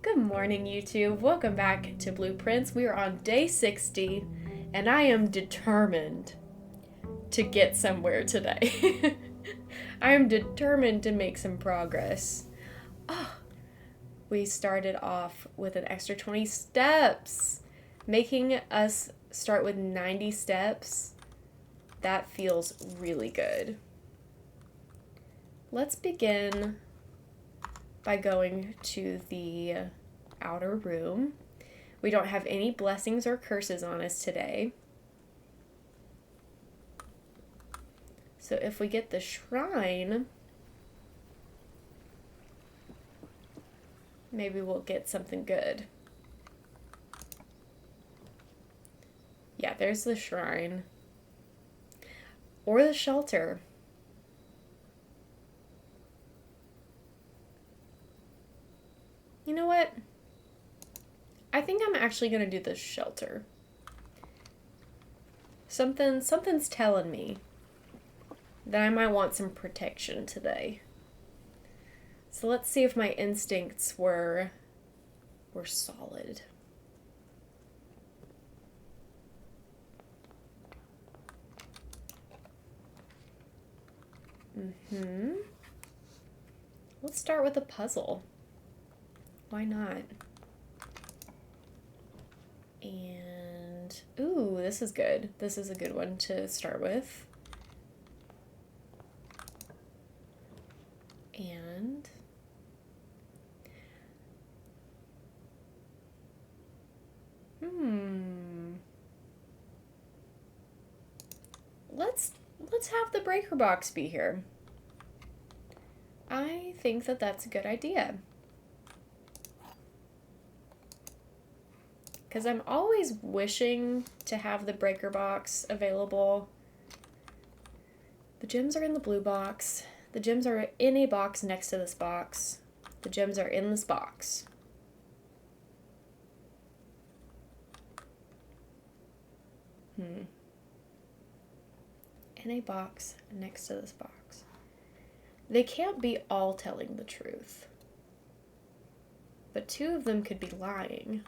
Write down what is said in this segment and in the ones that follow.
Good morning, YouTube. Welcome back to Blueprints. We are on day 60, and I am determined to get somewhere today. I am determined to make some progress. Oh, we started off with an extra 20 steps, making us start with 90 steps. That feels really good. Let's begin by going to the outer room. We don't have any blessings or curses on us today. So if we get the shrine, maybe we'll get something good. Yeah, there's the shrine. Or the shelter. You know what? I think I'm actually going to do the shelter. Something's telling me that I might want some protection today. So let's see if my instincts were solid. Let's start with a puzzle. Why not? And, ooh, this is good. This is a good one to start with. And let's have the breaker box be here. I think that that's a good idea. Because I'm always wishing to have the breaker box available. The gems are in the blue box. The gems are in a box next to this box. The gems are in this box. In a box next to this box. They can't be all telling the truth. But two of them could be lying.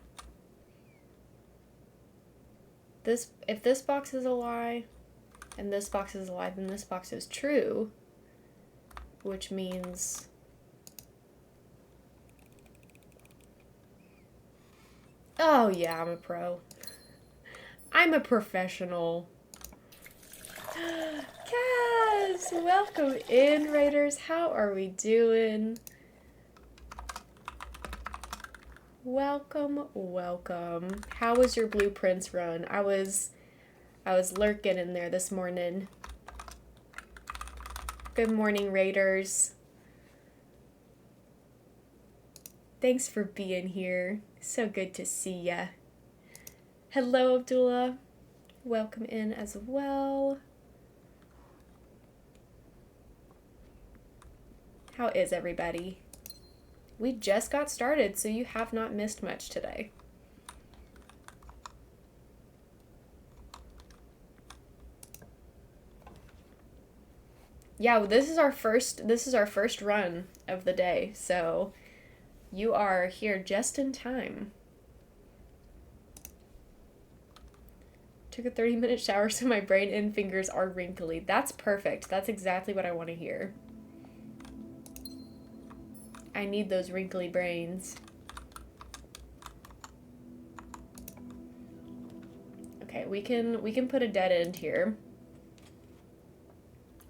If this box is a lie, and this box is a lie, then this box is true, which means oh yeah, I'm a pro. I'm a professional. Kaz, welcome in, Raiders. How are we doing? Welcome, welcome. How was your Blueprints run? I was lurking in there this morning. Good morning, Raiders. Thanks for being here. So good to see ya. Hello, Abdullah. Welcome in as well. How is everybody? We just got started, so you have not missed much today. Yeah, this is our first run of the day, so you are here just in time. Took a 30-minute shower so my brain and fingers are wrinkly. That's perfect. That's exactly what I want to hear. I need those wrinkly brains. Okay, we can put a dead end here.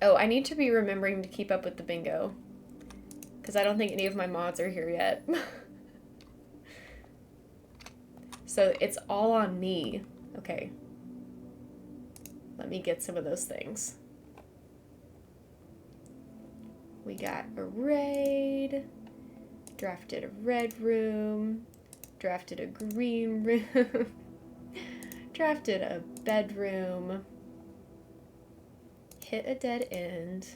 Oh, I need to be remembering to keep up with the bingo, because I don't think any of my mods are here yet. So it's all on me. Okay. Let me get some of those things. We got a raid. Drafted a red room, drafted a green room, drafted a bedroom, hit a dead end.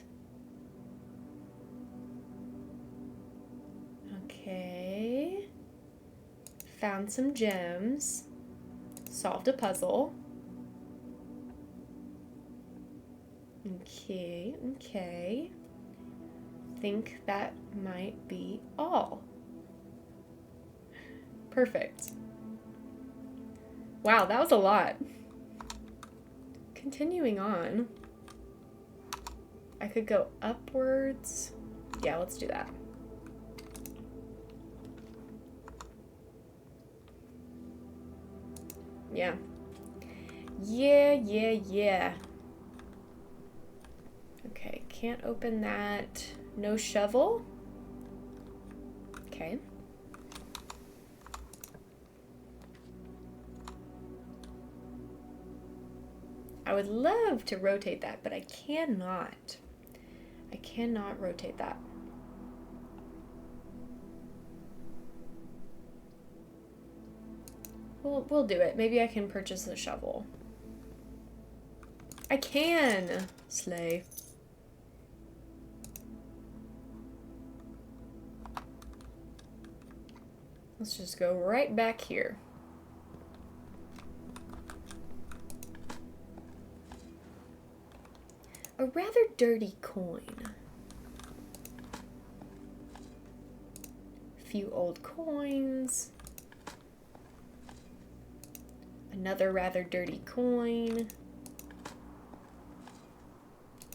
Okay. Found some gems, solved a puzzle. Okay. Think that might be all. Perfect. Wow, that was a lot. Continuing on. I could go upwards. Yeah, let's do that. Yeah. Yeah. Okay, can't open that. No shovel. Okay. I would love to rotate that, but I cannot. I cannot rotate that. We'll do it. Maybe I can purchase the shovel. I can! Slay. Let's just go right back here. A rather dirty coin. A few old coins. Another rather dirty coin.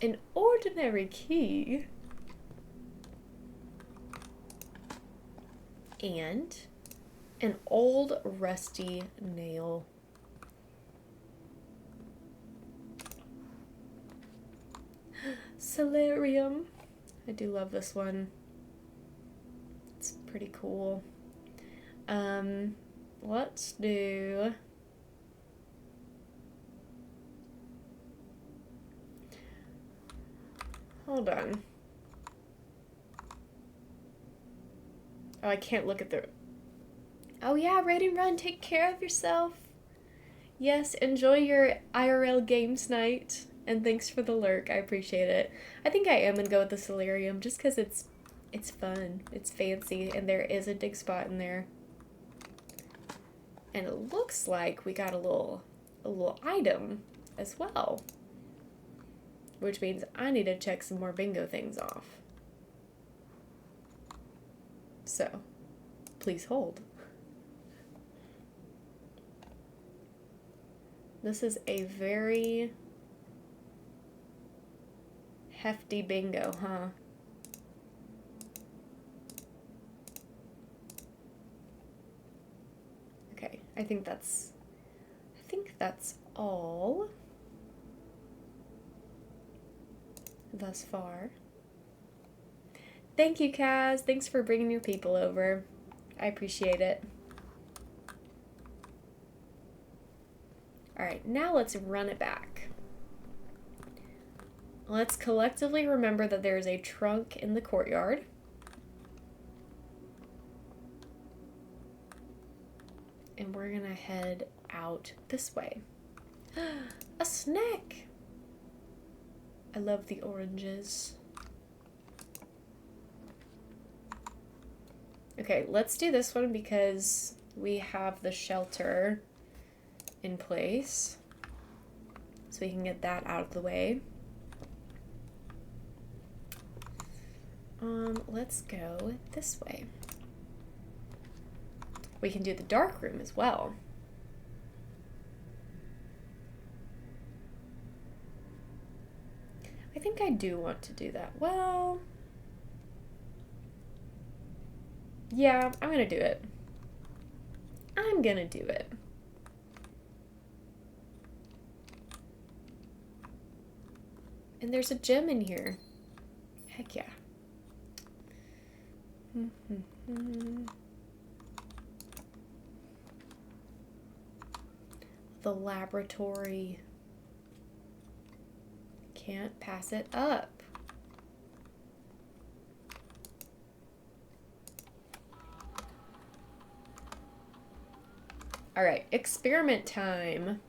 An ordinary key. And an old rusty nail. Solarium. I do love this one. It's pretty cool. Let's do... Hold on. Oh, I can't look at the... Oh yeah, Raid and Run, take care of yourself. Yes, enjoy your IRL games night. And thanks for the lurk, I appreciate it. I think I am gonna go with the Solarium just because it's fun, it's fancy, and there is a dig spot in there. And it looks like we got a little item as well. Which means I need to check some more bingo things off. So, please hold. This is a very hefty bingo, huh? Okay, I think that's all thus far. Thank you, Kaz. Thanks for bringing your people over. I appreciate it. All right, now let's run it back. Let's collectively remember that there is a trunk in the courtyard. And we're gonna head out this way. A snack! I love the oranges. Okay, let's do this one because we have the shelter in place. So we can get that out of the way. Let's go this way. We can do the dark room as well. I think I do want to do that. Well, yeah, I'm gonna do it. I'm gonna do it. And there's a gem in here. Heck yeah. The laboratory. Can't pass it up. All right, experiment time.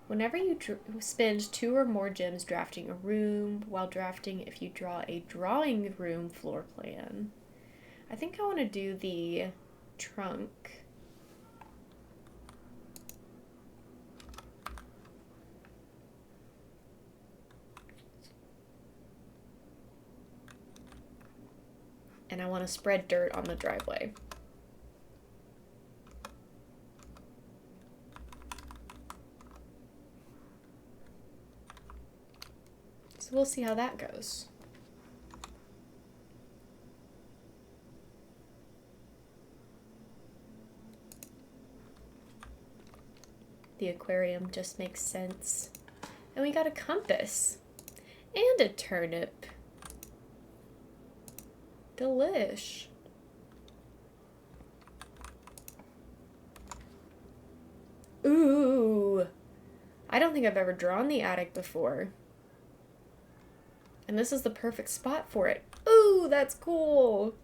Whenever you spend 2 or more gems drafting a room, while drafting, if you draw a drawing room floor plan. I think I want to do the trunk. and I want to spread dirt on the driveway. So we'll see how that goes. The aquarium just makes sense. And we got a compass. And a turnip. Delish. Ooh. I don't think I've ever drawn the attic before. And this is the perfect spot for it. Ooh, that's cool.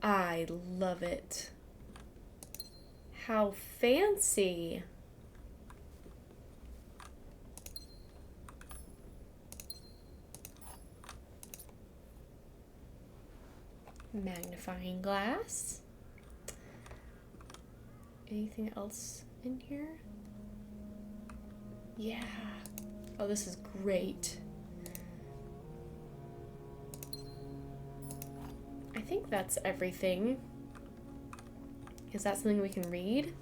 I love it. How fancy. Magnifying glass. Anything else in here? Yeah. Oh, this is great. I think that's everything. Is that something we can read?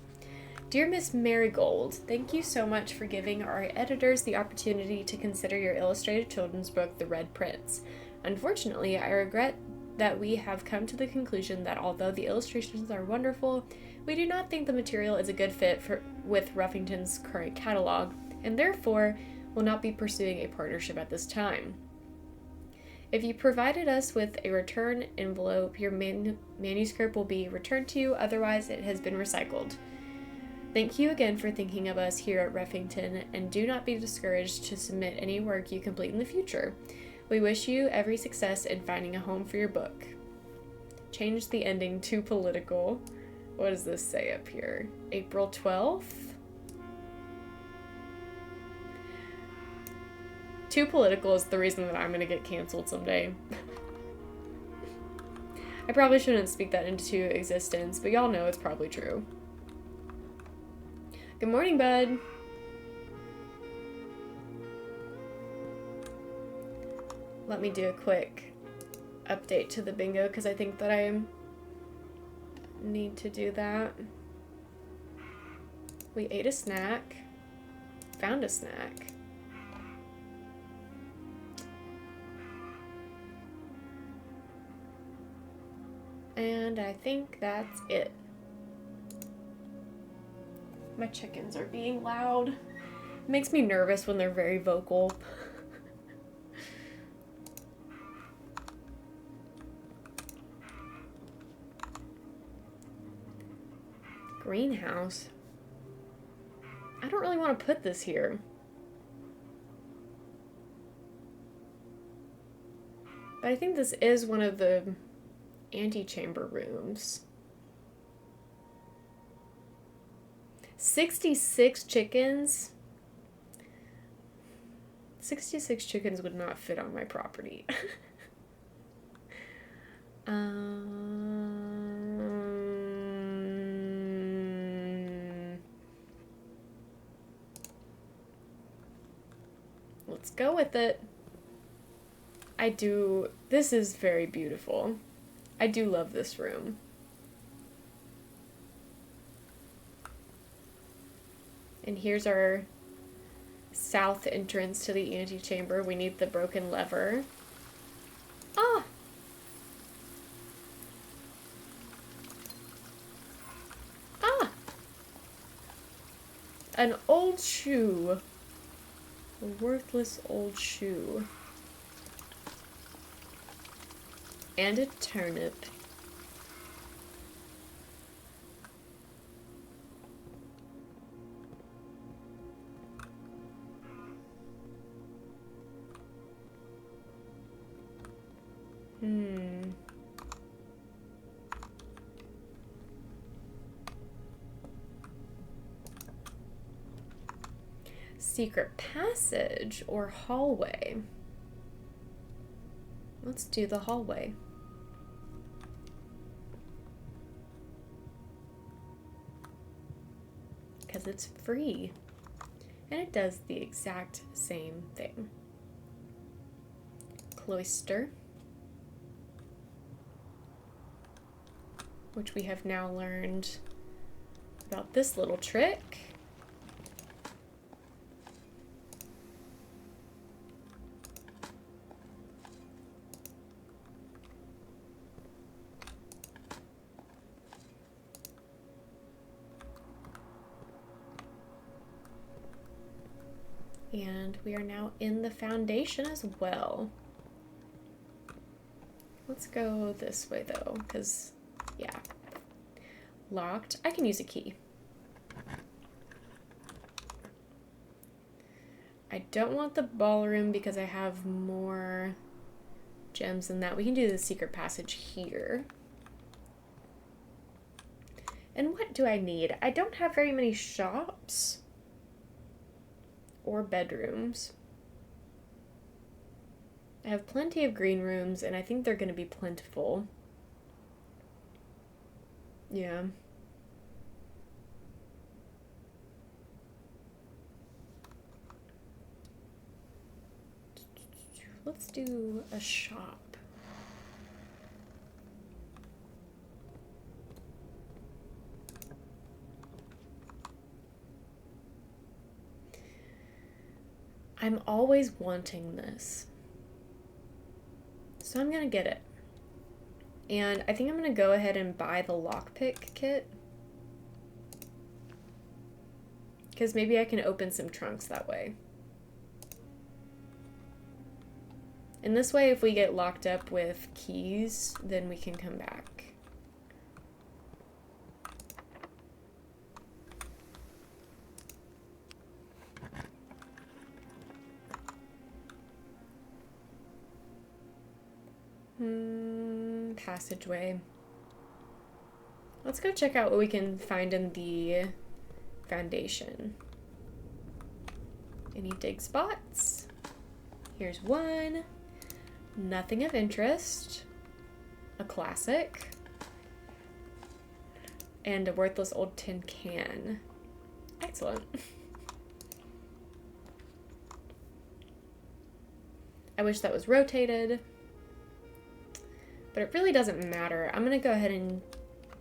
Dear Miss Marigold, thank you so much for giving our editors the opportunity to consider your illustrated children's book, The Red Prince. Unfortunately, I regret that we have come to the conclusion that although the illustrations are wonderful, we do not think the material is a good fit with Ruffington's current catalog, and therefore will not be pursuing a partnership at this time. If you provided us with a return envelope, your manuscript will be returned to you, otherwise it has been recycled. Thank you again for thinking of us here at Ruffington, and do not be discouraged to submit any work you complete in the future. We wish you every success in finding a home for your book. Change the ending to political. What does this say up here? April 12th? Too political is the reason that I'm going to get canceled someday. I probably shouldn't speak that into existence, but y'all know it's probably true. Good morning, bud. Let me do a quick update to the bingo because I think that I need to do that. We ate a snack. Found a snack. And I think that's it. My chickens are being loud. It makes me nervous when they're very vocal. Greenhouse. I don't really want to put this here. But I think this is one of the antechamber rooms. 66 chickens? 66 chickens would not fit on my property. Let's go with it. This is very beautiful. I do love this room. And here's our south entrance to the antechamber. We need the broken lever. Ah! Ah! An old shoe. A worthless old shoe. And a turnip. Secret passage or hallway? Let's do the hallway. Because it's free. And it does the exact same thing. Cloister. which we have now learned about this little trick. And we are now in the foundation as well. Let's go this way though, because, yeah. Locked. I can use a key. I don't want the ballroom because I have more gems than that. We can do the secret passage here. And what do I need? I don't have very many shops or bedrooms. I have plenty of green rooms, and I think they're going to be plentiful. Yeah. Let's do a shop. I'm always wanting this. So I'm gonna get it. And I think I'm gonna go ahead and buy the lockpick kit. Because maybe I can open some trunks that way. And this way, if we get locked up with keys, then we can come back. Passageway. Let's go check out what we can find in the foundation. Any dig spots? Here's one. Nothing of interest. A classic. And a worthless old tin can. Excellent. I wish that was rotated. But it really doesn't matter. I'm gonna go ahead and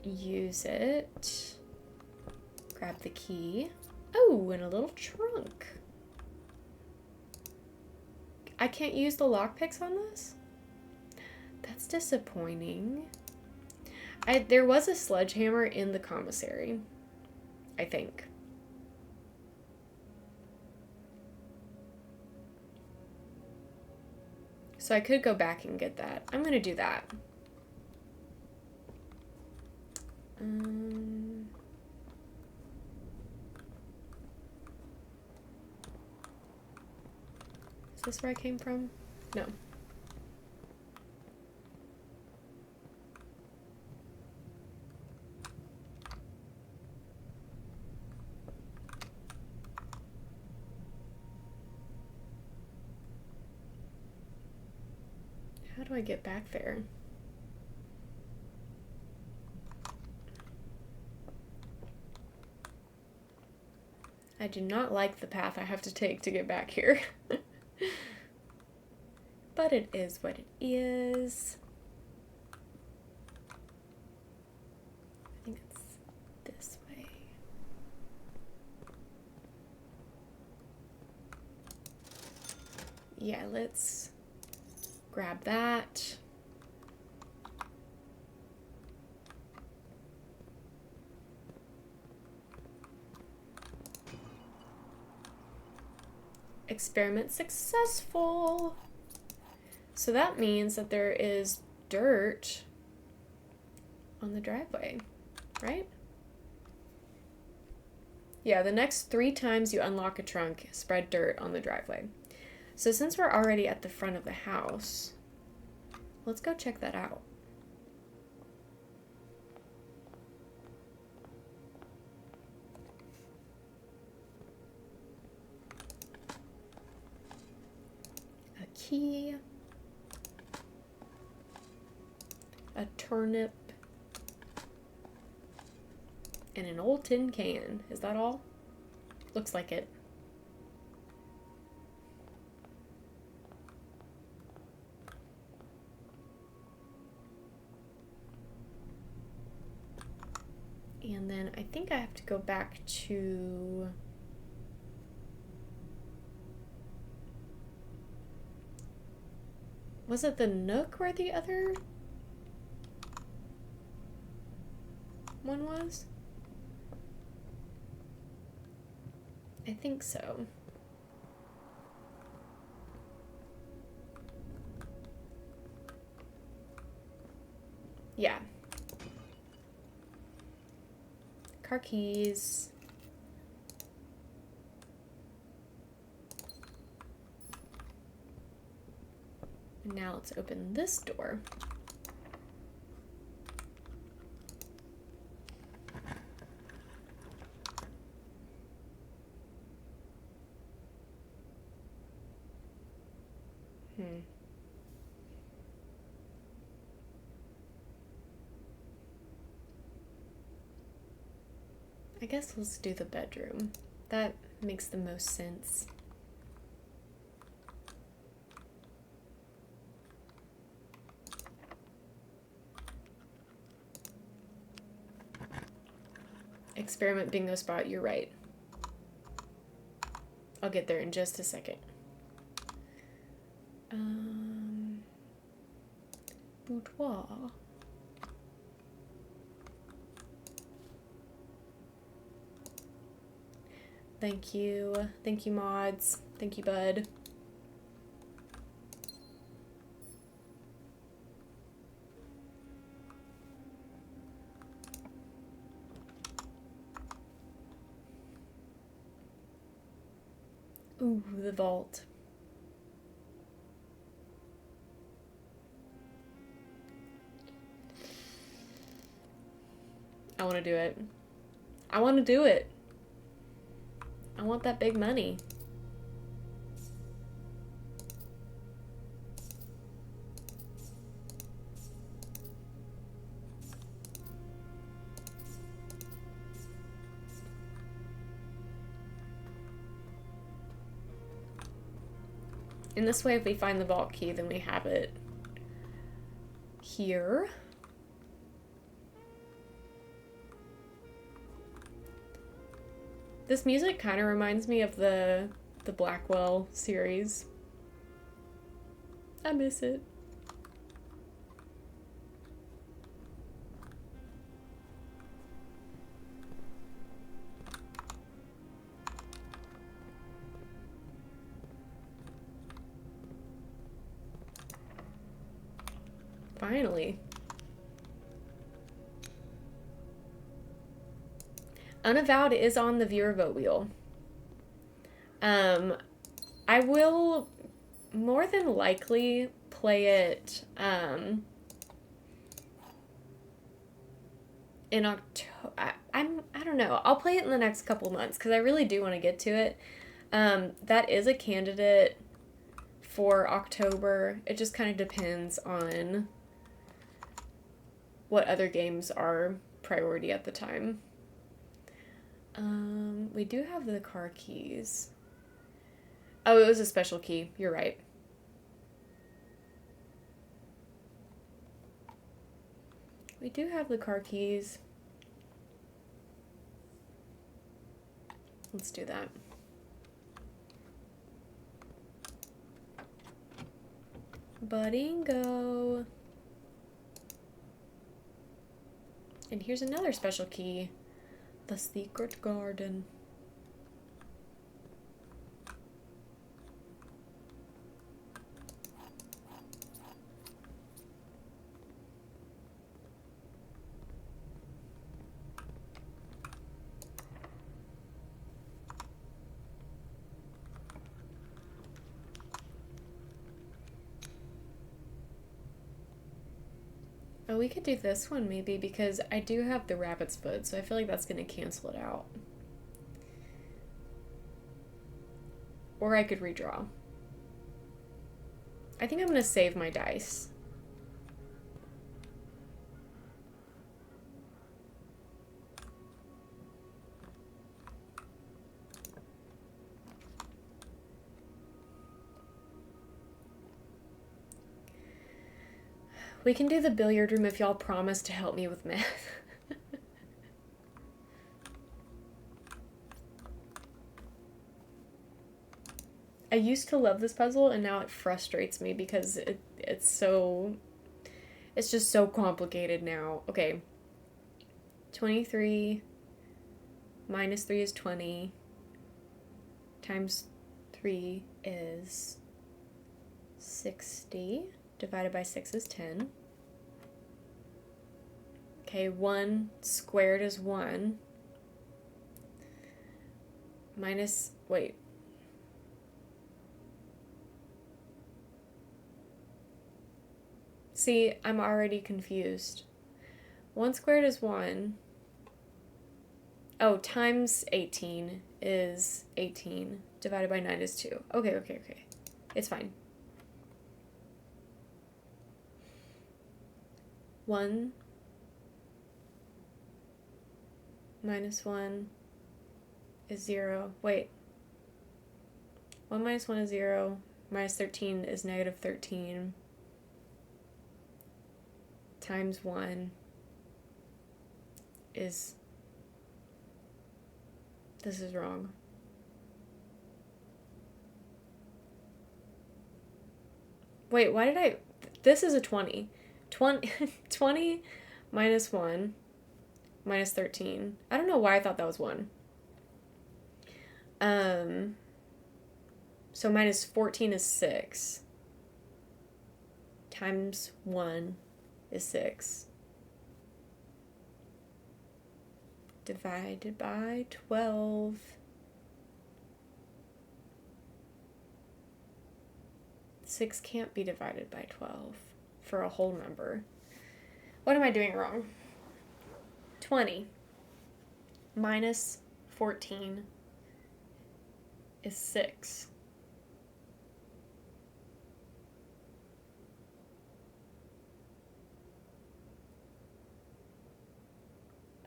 use it. Grab the key. Oh, and a little trunk. I can't use the lockpicks on this? That's disappointing. There was a sledgehammer in the commissary, I think. So I could go back and get that. I'm gonna do that. Is this where I came from? No. How do I get back there? I do not like the path I have to take to get back here. But it is what it is. I think it's this way. Yeah, let's grab that. Experiment successful. So that means that there is dirt on the driveway, right? Yeah, the next 3 times you unlock a trunk, spread dirt on the driveway. So since we're already at the front of the house, let's go check that out. A key. A turnip. And an old tin can. Is that all? Looks like it. then I think I have to go back to... Was it the Nook where the other one was? I think so. Yeah. Car keys. And now let's open this door. I guess let's do the bedroom. That makes the most sense. Experiment bingo spot, you're right. I'll get there in just a second. Boudoir. Thank you. Thank you, mods. Thank you, bud. Ooh, the vault. I want to do it. I want to do it. I want that big money. In this way, if we find the vault key, then we have it here. This music kind of reminds me of the Blackwell series. I miss it. Finally. Unavowed is on the viewer vote wheel. I will more than likely play it in October. I don't know. I'll play it in the next couple months because I really do want to get to it. That is a candidate for October. It just kind of depends on what other games are priority at the time. We do have the car keys. Oh, it was a special key. You're right. We do have the car keys. Let's do that. Budingo. And here's another special key. The secret garden. Oh, we could do this one maybe because I do have the rabbit's foot, so I feel like that's going to cancel it out. Or I could redraw. I think I'm going to save my dice. We can do the billiard room if y'all promise to help me with math. used to love this puzzle and now it frustrates me because it's just so complicated now. Okay. 23 minus 3 is 20 times 3 is 60 divided by 6 is 10. Okay, 1 squared is 1 minus, wait. See, I'm already confused. 1 squared is 1. Oh, times 18 is 18. Divided by 9 is 2. Okay. It's fine. 1 minus 1 is 0. Wait. 1 minus 1 is 0. Minus 13 is negative 13. Times 1 is... This is wrong. Wait, why did I... This is a 20. 20 minus 1 minus 13. I don't know why I thought that was 1. So minus 14 is 6. Times 1 is 6. Divided by 12. Six can't be divided by 12 for a whole number. What am I doing wrong? 20 minus 14 is 6.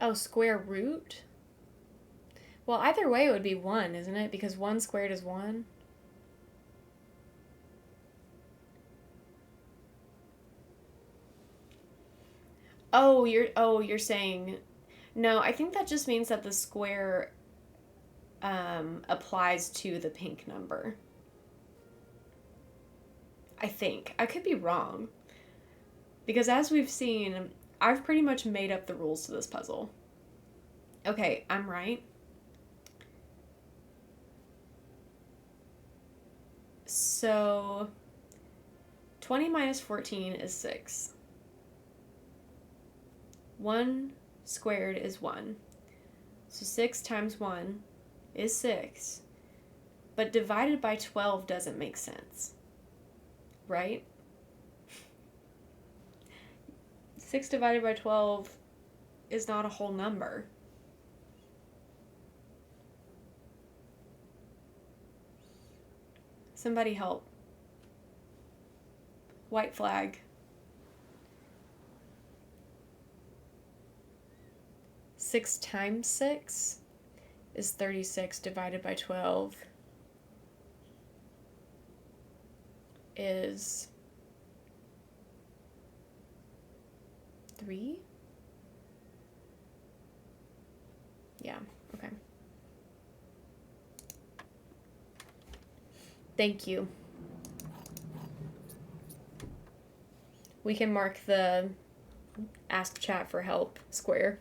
Oh, square root? Well, either way it would be 1, isn't it? Because 1 squared is 1. Oh, you're saying... No, I think that just means that the square applies to the pink number. I think. I could be wrong. Because as we've seen, I've pretty much made up the rules to this puzzle. Okay, I'm right. So, 20 minus 14 is 6. 1 squared is 1. So 6 times 1 is 6. But divided by 12 doesn't make sense. Right? 6 divided by 12 is not a whole number. Somebody help. White flag. 6 times 6 is 36 divided by 12 is 3? Yeah, okay. Thank you. We can mark the ask chat for help square.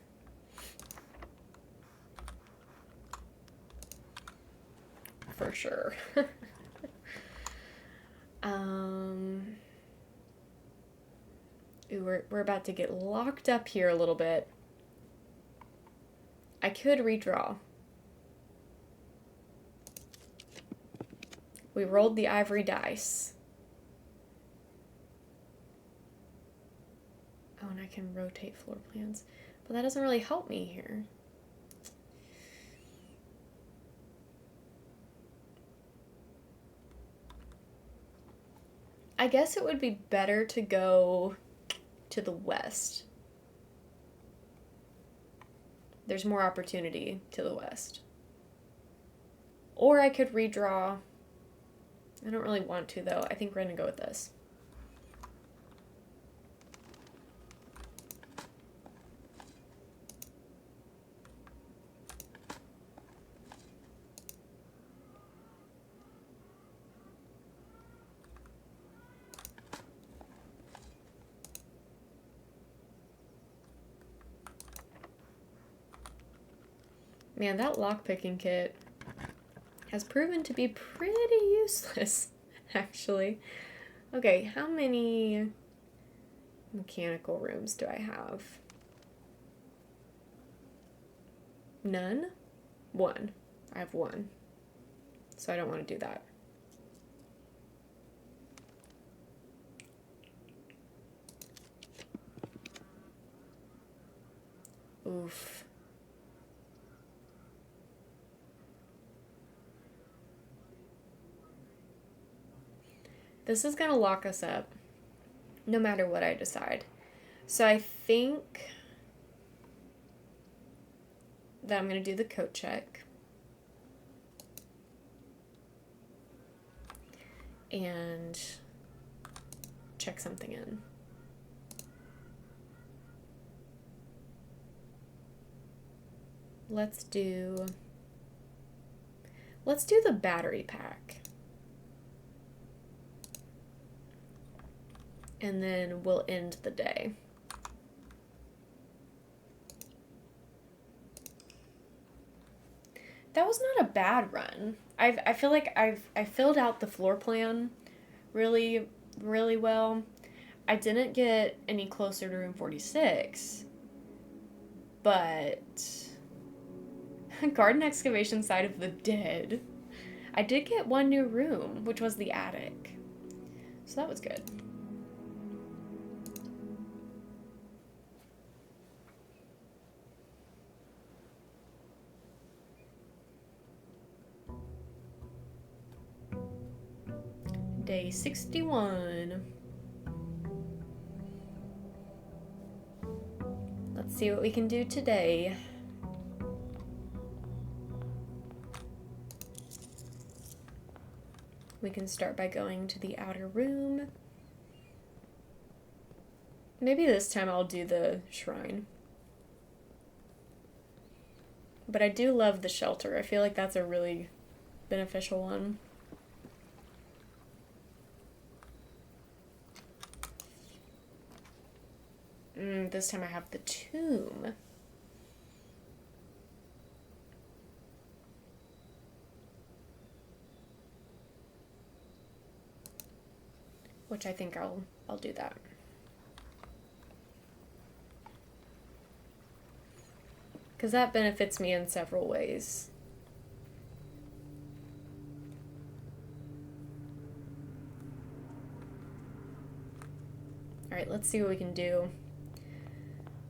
For sure. Ooh, we're about to get locked up here a little bit. I could redraw. We rolled the ivory dice. Oh, and I can rotate floor plans. But that doesn't really help me here. I guess it would be better to go to the west. There's more opportunity to the west. Or I could redraw. I don't really want to, though. I think we're going to go with this. Man, that lockpicking kit has proven to be pretty useless, actually. Okay, how many mechanical rooms do I have? None? One. I have one. So I don't want to do that. Oof. This is gonna lock us up, no matter what I decide. So I think that I'm gonna do the coat check. And check something in. Let's do the battery pack. And then we'll end the day. That was not a bad run. I feel like I filled out the floor plan really, really well. I didn't get any closer to room 46, but garden excavation site of the dead. I did get one new room, which was the attic. So that was good. Day 61. Let's see what we can do today. We can start by going to the outer room. Maybe this time I'll do the shrine. But I do love the shelter. I feel like that's a really beneficial one. This time I have the tomb. Which I think I'll do that. Because that benefits me in several ways. Alright, let's see what we can do.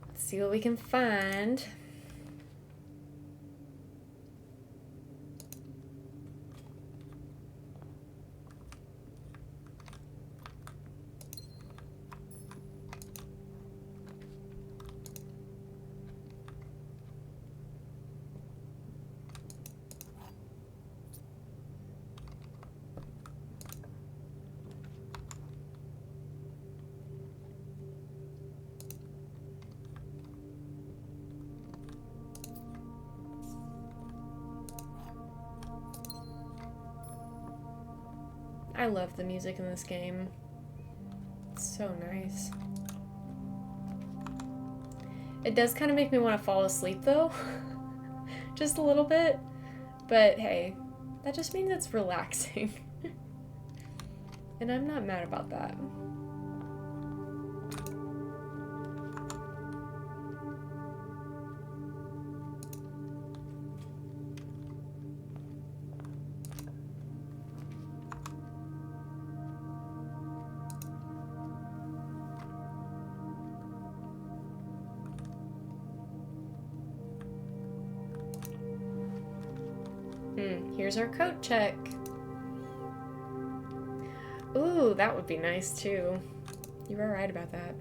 Let's see what we can find. I love the music in this game. It's so nice. It does kind of make me want to fall asleep though. Just a little bit. But hey, that just means it's relaxing. And I'm not mad about that. Here's our coat check. Ooh, that would be nice too. You were right about that.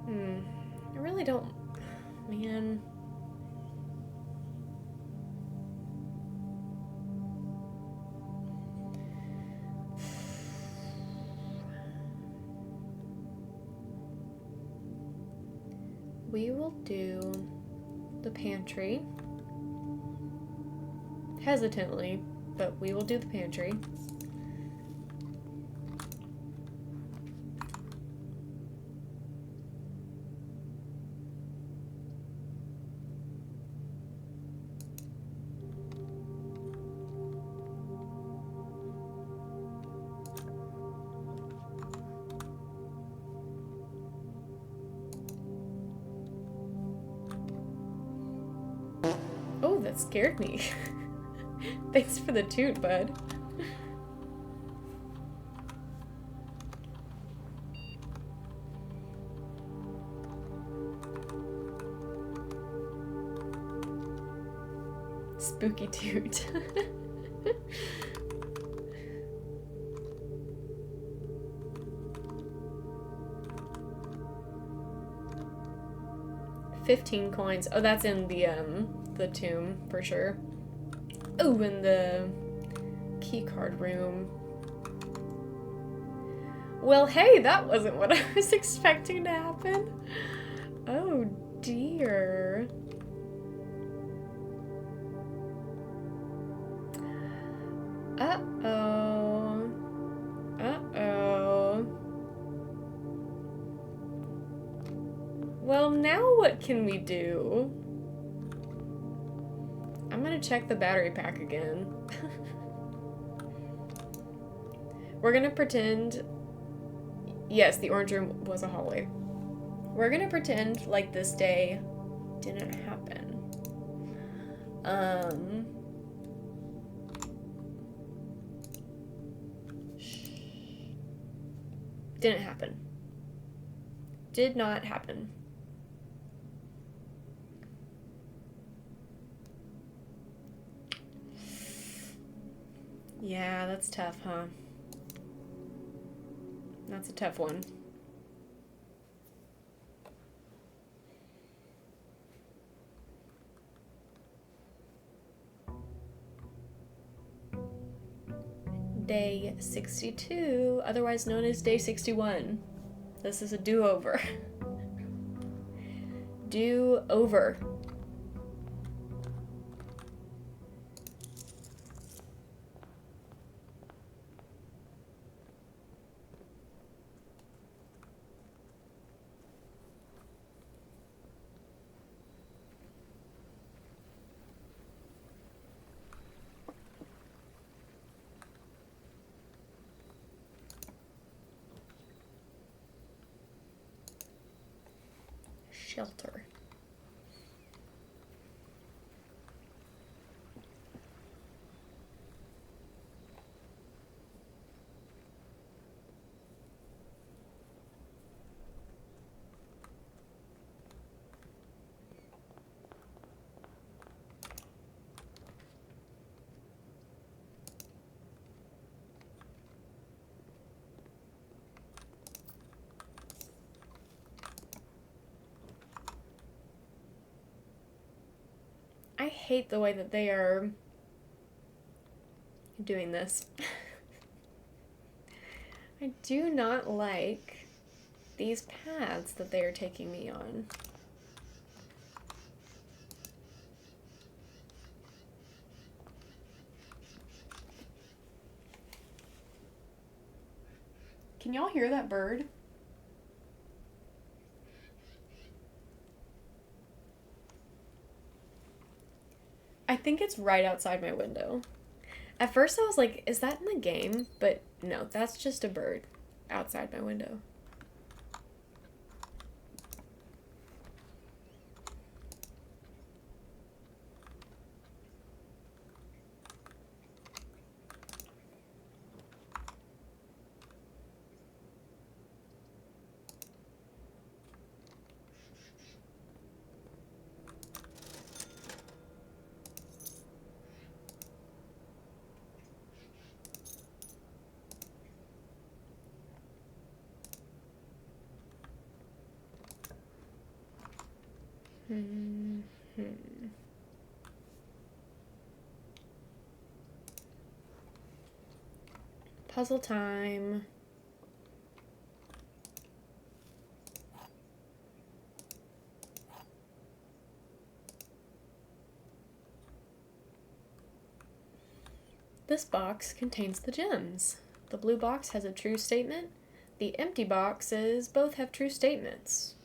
I really don't... Man... we will do the pantry. Hesitantly, but we will do the pantry. Oh, that scared me. Thanks for the toot, bud. Spooky toot. $15 coins. Oh, that's in the tomb for sure. Oh, in the key card room. Well, hey, that wasn't what I was expecting to happen. Oh dear. Uh-oh. Uh-oh. Well, now what can we do? I'm gonna check the battery pack again. We're gonna pretend... Yes, the orange room was a hallway. We're gonna pretend like this day didn't happen. Didn't happen. Did not happen. Yeah, that's tough, huh? That's a tough one. Day 62, otherwise known as Day 61. This is a do-over. Do-over. Shelter. I hate the way that they are doing this. I do not like these paths that they are taking me on. Can y'all hear that bird? I think it's right outside my window. At first I was like, is that in the game? But no, that's just a bird outside my window. Puzzle time. This box contains the gems. The blue box has a true statement. The empty boxes both have true statements.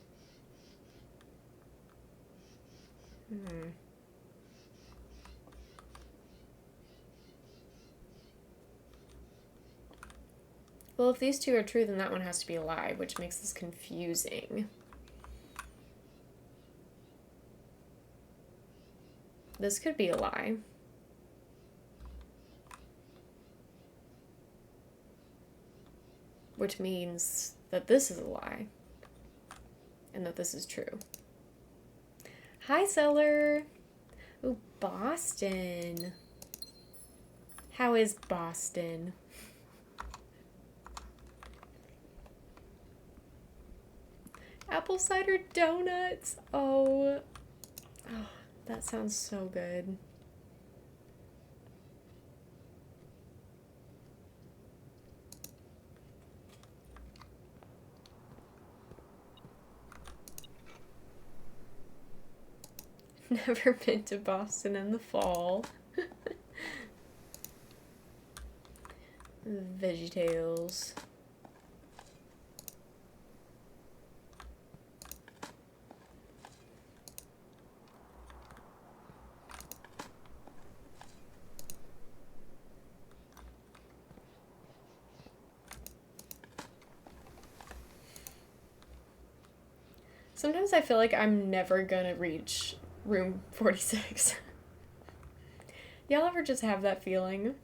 Well, if these two are true, then that one has to be a lie, which makes this confusing. This could be a lie. Which means that this is a lie. And that this is true. Hi, seller. Ooh, Boston. How is Boston? Apple cider donuts. Oh, that sounds so good. Never been to Boston in the fall. VeggieTales. Sometimes I feel like I'm never gonna reach room 46. Y'all ever just have that feeling?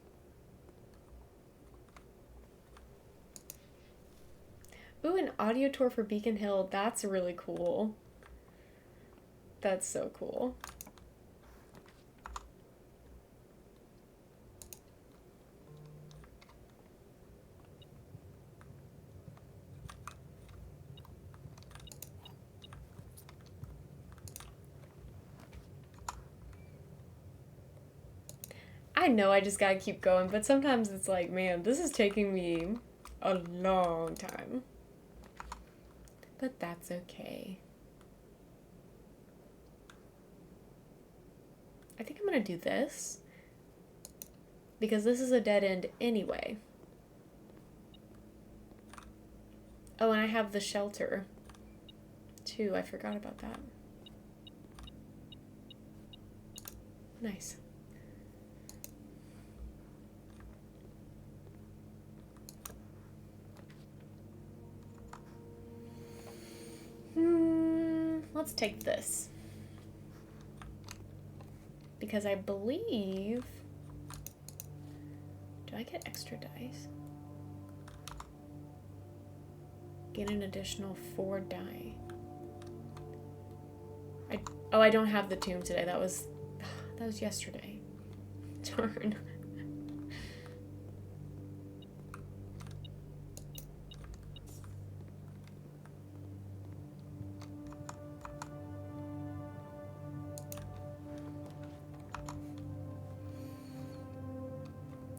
Ooh, an audio tour for Beacon Hill. That's really cool. That's so cool. I know I just gotta keep going, but sometimes it's like, man, this is taking me a long time. But that's okay. I think I'm gonna do this. Because this is a dead end anyway. Oh, and I have the shelter, too. I forgot about that. Nice. Let's take this. Because I believe... Do I get extra dice? Get an additional 4 die. I don't have the tomb today. That was yesterday. Darn.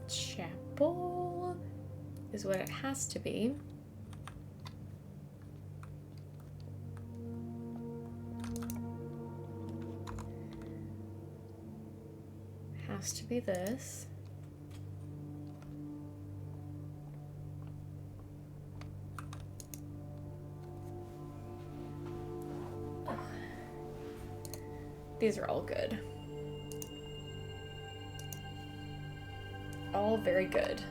Chapel is what it has to be. Has to be this. Oh. These are all good. All very good.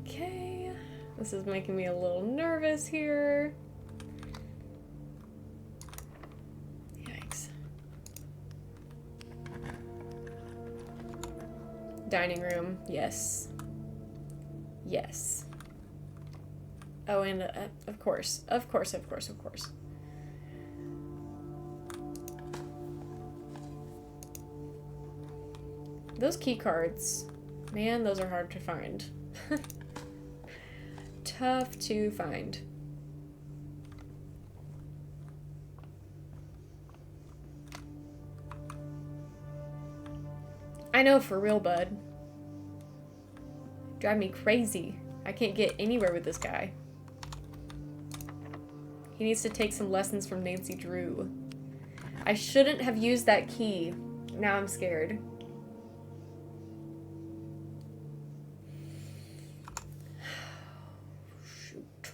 Okay, this is making me a little nervous here. Yikes. Dining room, yes. Yes. Oh, and of course. Those key cards, man, those are hard to find. Tough to find. I know, for real, bud. Drive me crazy. I can't get anywhere with this guy. He needs to take some lessons from Nancy Drew. I shouldn't have used that key. Now I'm scared. Shoot.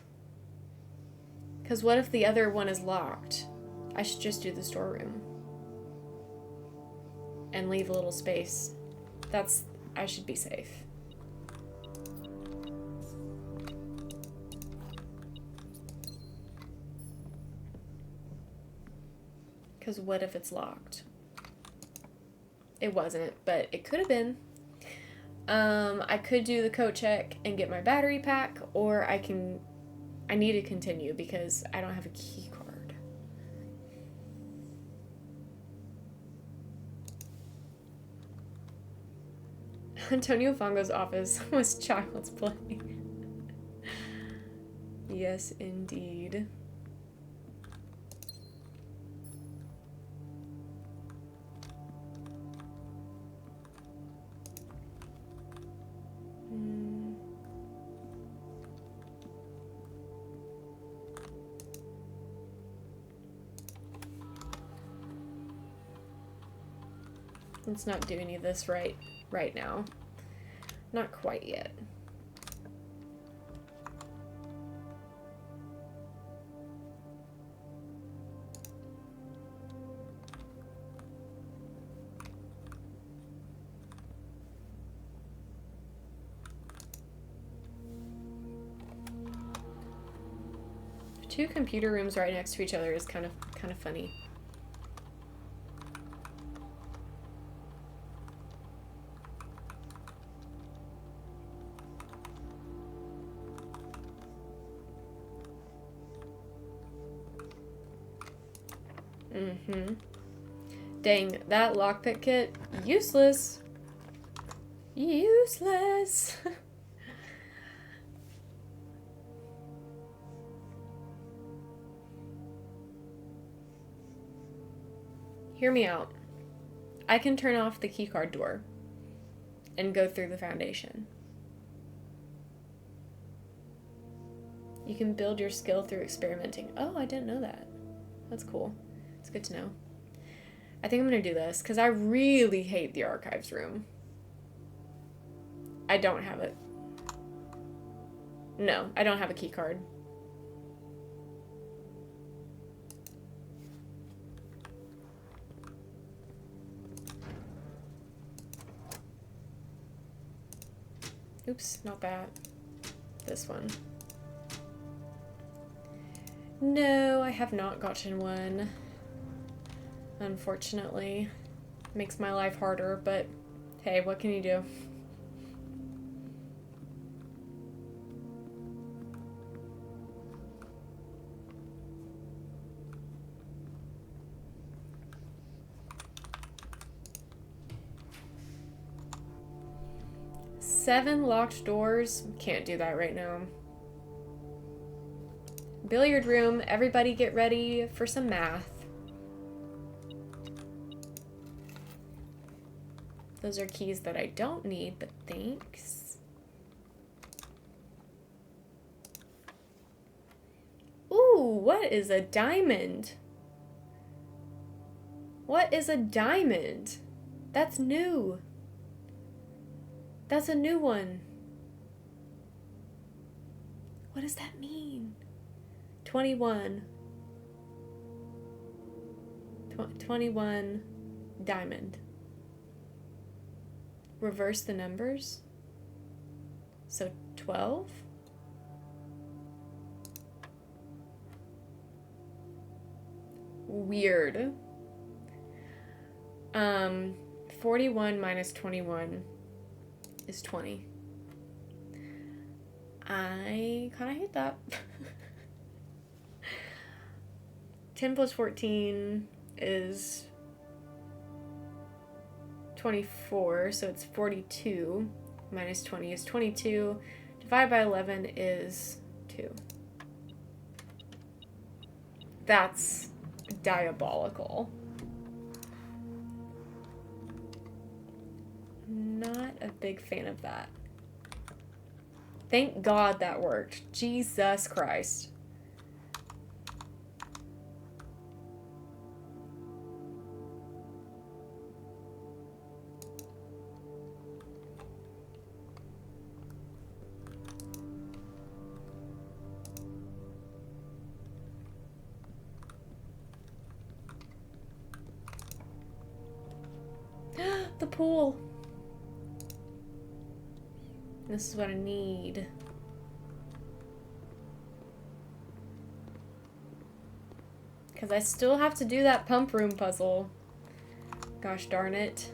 Because what if the other one is locked? I should just do the storeroom. And leave a little space. I should be safe. Because what if it's locked? It wasn't, but it could have been. I could do the code check and get my battery pack, or I need to continue because I don't have a key card. Antonio Fongo's office was child's play. Yes, indeed. Let's not do any of this right now. Not quite yet. Two computer rooms right next to each other is kind of funny. Dang, that lockpick kit, useless. Useless. Hear me out. I can turn off the keycard door and go through the foundation. You can build your skill through experimenting. Oh, I didn't know that. That's cool. It's good to know. I think I'm going to do this because I really hate the archives room. I don't have it. No, I don't have a key card. Oops, not that. This one. No, I have not gotten one. Unfortunately. Makes my life harder, but hey, what can you do? Seven locked doors. Can't do that right now. Billiard room. Everybody get ready for some math. Those are keys that I don't need, but thanks. Ooh, what is a diamond? What is a diamond? That's new. That's a new one. What does that mean? 21. 21 diamond. Reverse the numbers. So 12. Weird. 41 minus 21 is 20. I kind of hate that. 10 plus 14 is 24, so it's 42. Minus 20 is 22. Divided by 11 is 2. That's diabolical. Not a big fan of that. Thank God that worked. Jesus Christ. The pool. This is what I need. Because I still have to do that pump room puzzle. Gosh darn it.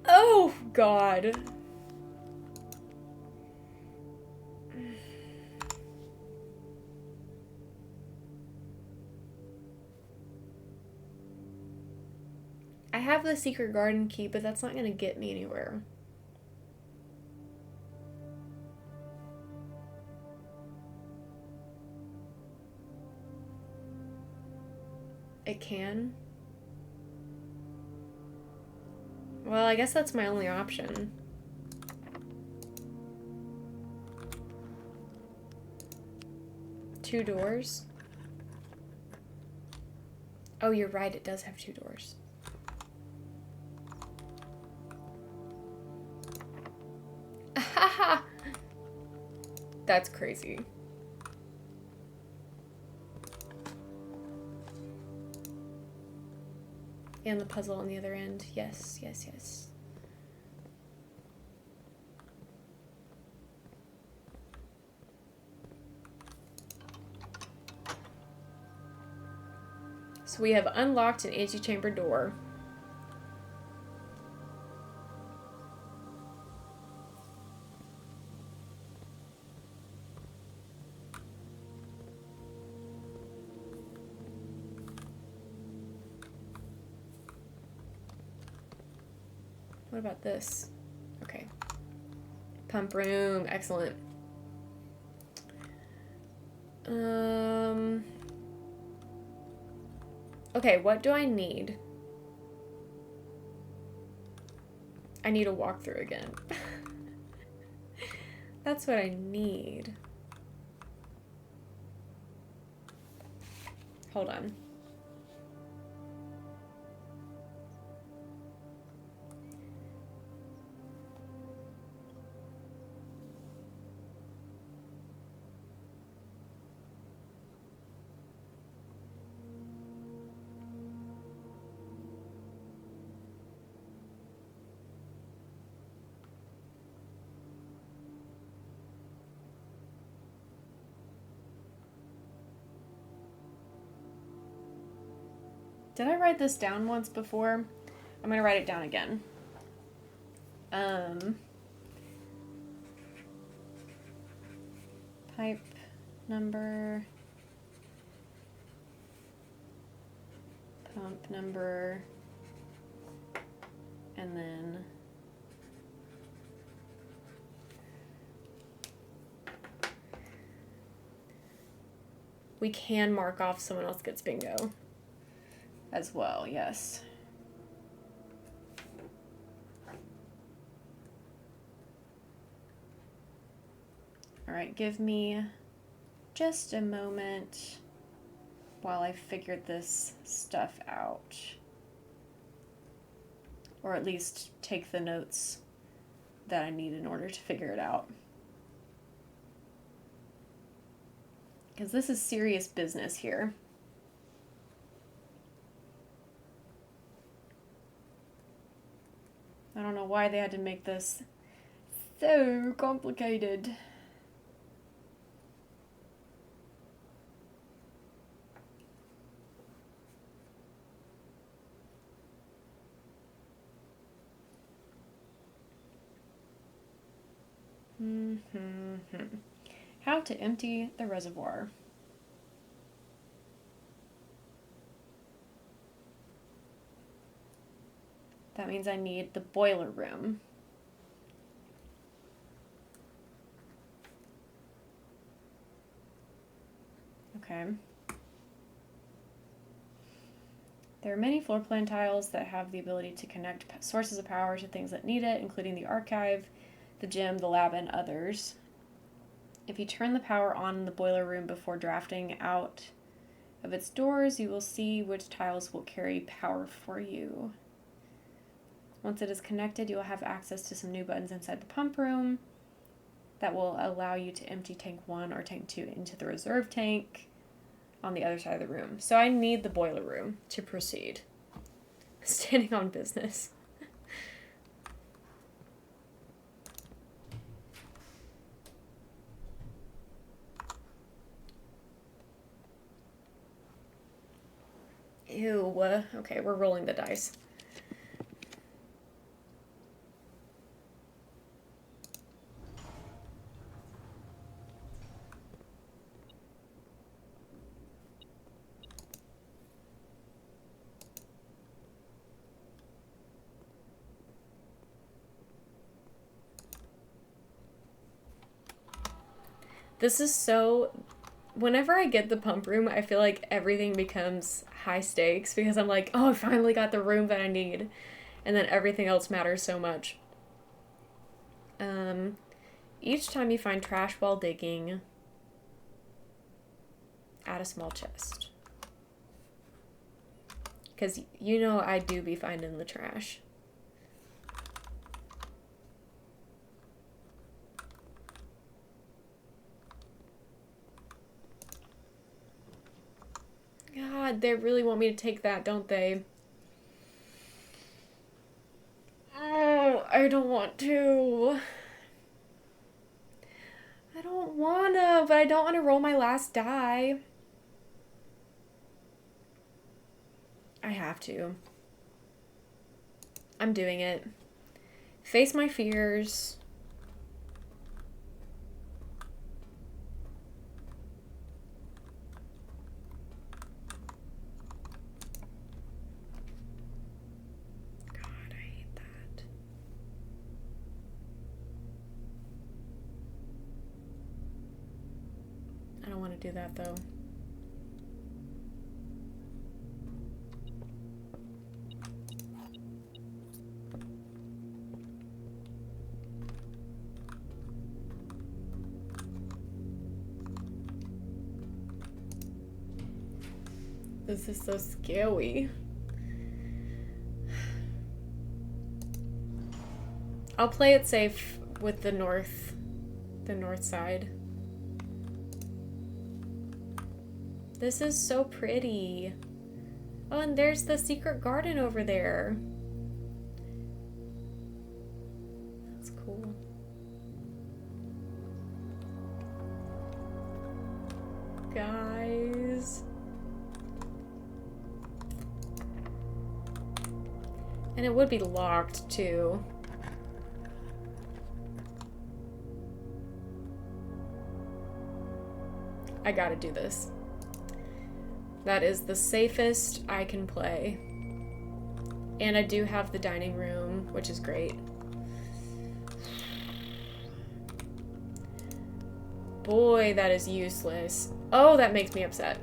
Oh, God. I have the secret garden key, but that's not going to get me anywhere. It can. Well, I guess that's my only option. Two doors? Oh, you're right, it does have two doors. That's crazy. And the puzzle on the other end. Yes, yes, yes. So we have unlocked an antechamber door. What about this? Okay. Pump room. Excellent. Okay, what do I need? I need a walkthrough again. That's what I need. Hold on. Did I write this down once before? I'm gonna write it down again. Pipe number, pump number, and then we can mark off someone else gets bingo as well, yes. All right, give me just a moment while I figure this stuff out. Or at least take the notes that I need in order to figure it out. Because this is serious business here. I don't know why they had to make this so complicated. How to empty the reservoir. That means I need the boiler room. Okay. There are many floor plan tiles that have the ability to connect sources of power to things that need it, including the archive, the gym, the lab, and others. If you turn the power on in the boiler room before drafting out of its doors, you will see which tiles will carry power for you. Once it is connected, you will have access to some new buttons inside the pump room that will allow you to empty tank 1 or tank 2 into the reserve tank on the other side of the room. So I need the boiler room to proceed. Standing on business. Ew. Okay, we're rolling the dice. This is so... Whenever I get the pump room, I feel like everything becomes high stakes because I'm like, oh, I finally got the room that I need. And then everything else matters so much. Each time you find trash while digging, add a small chest. Because you know I do be finding the trash. God, they really want me to take that, don't they? Oh, I don't want to. I don't wanna, but I don't want to roll my last die. I have to. I'm doing it. Face my fears. Do that though. This is so scary. I'll play it safe with the north side. This is so pretty. Oh, and there's the secret garden over there. That's cool. Guys. And it would be locked too. I gotta do this. That is the safest I can play. And I do have the dining room, which is great. Boy, that is useless. Oh, that makes me upset.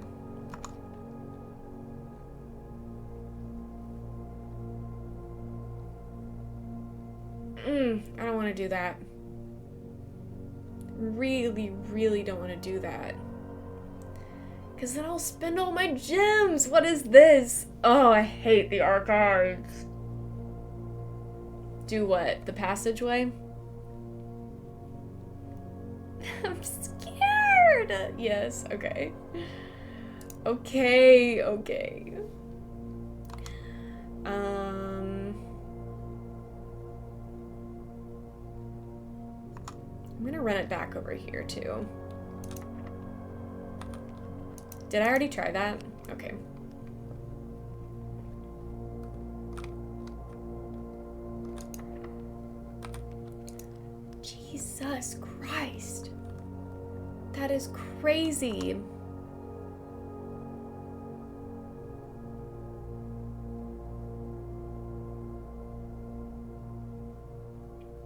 I don't want to do that. Really, really don't want to do that. Because then I'll spend all my gems. What is this? Oh, I hate the archives. Do what? The passageway? I'm scared. Yes, okay. Okay. I'm gonna run it back over here too. Did I already try that? Okay. Jesus Christ. That is crazy.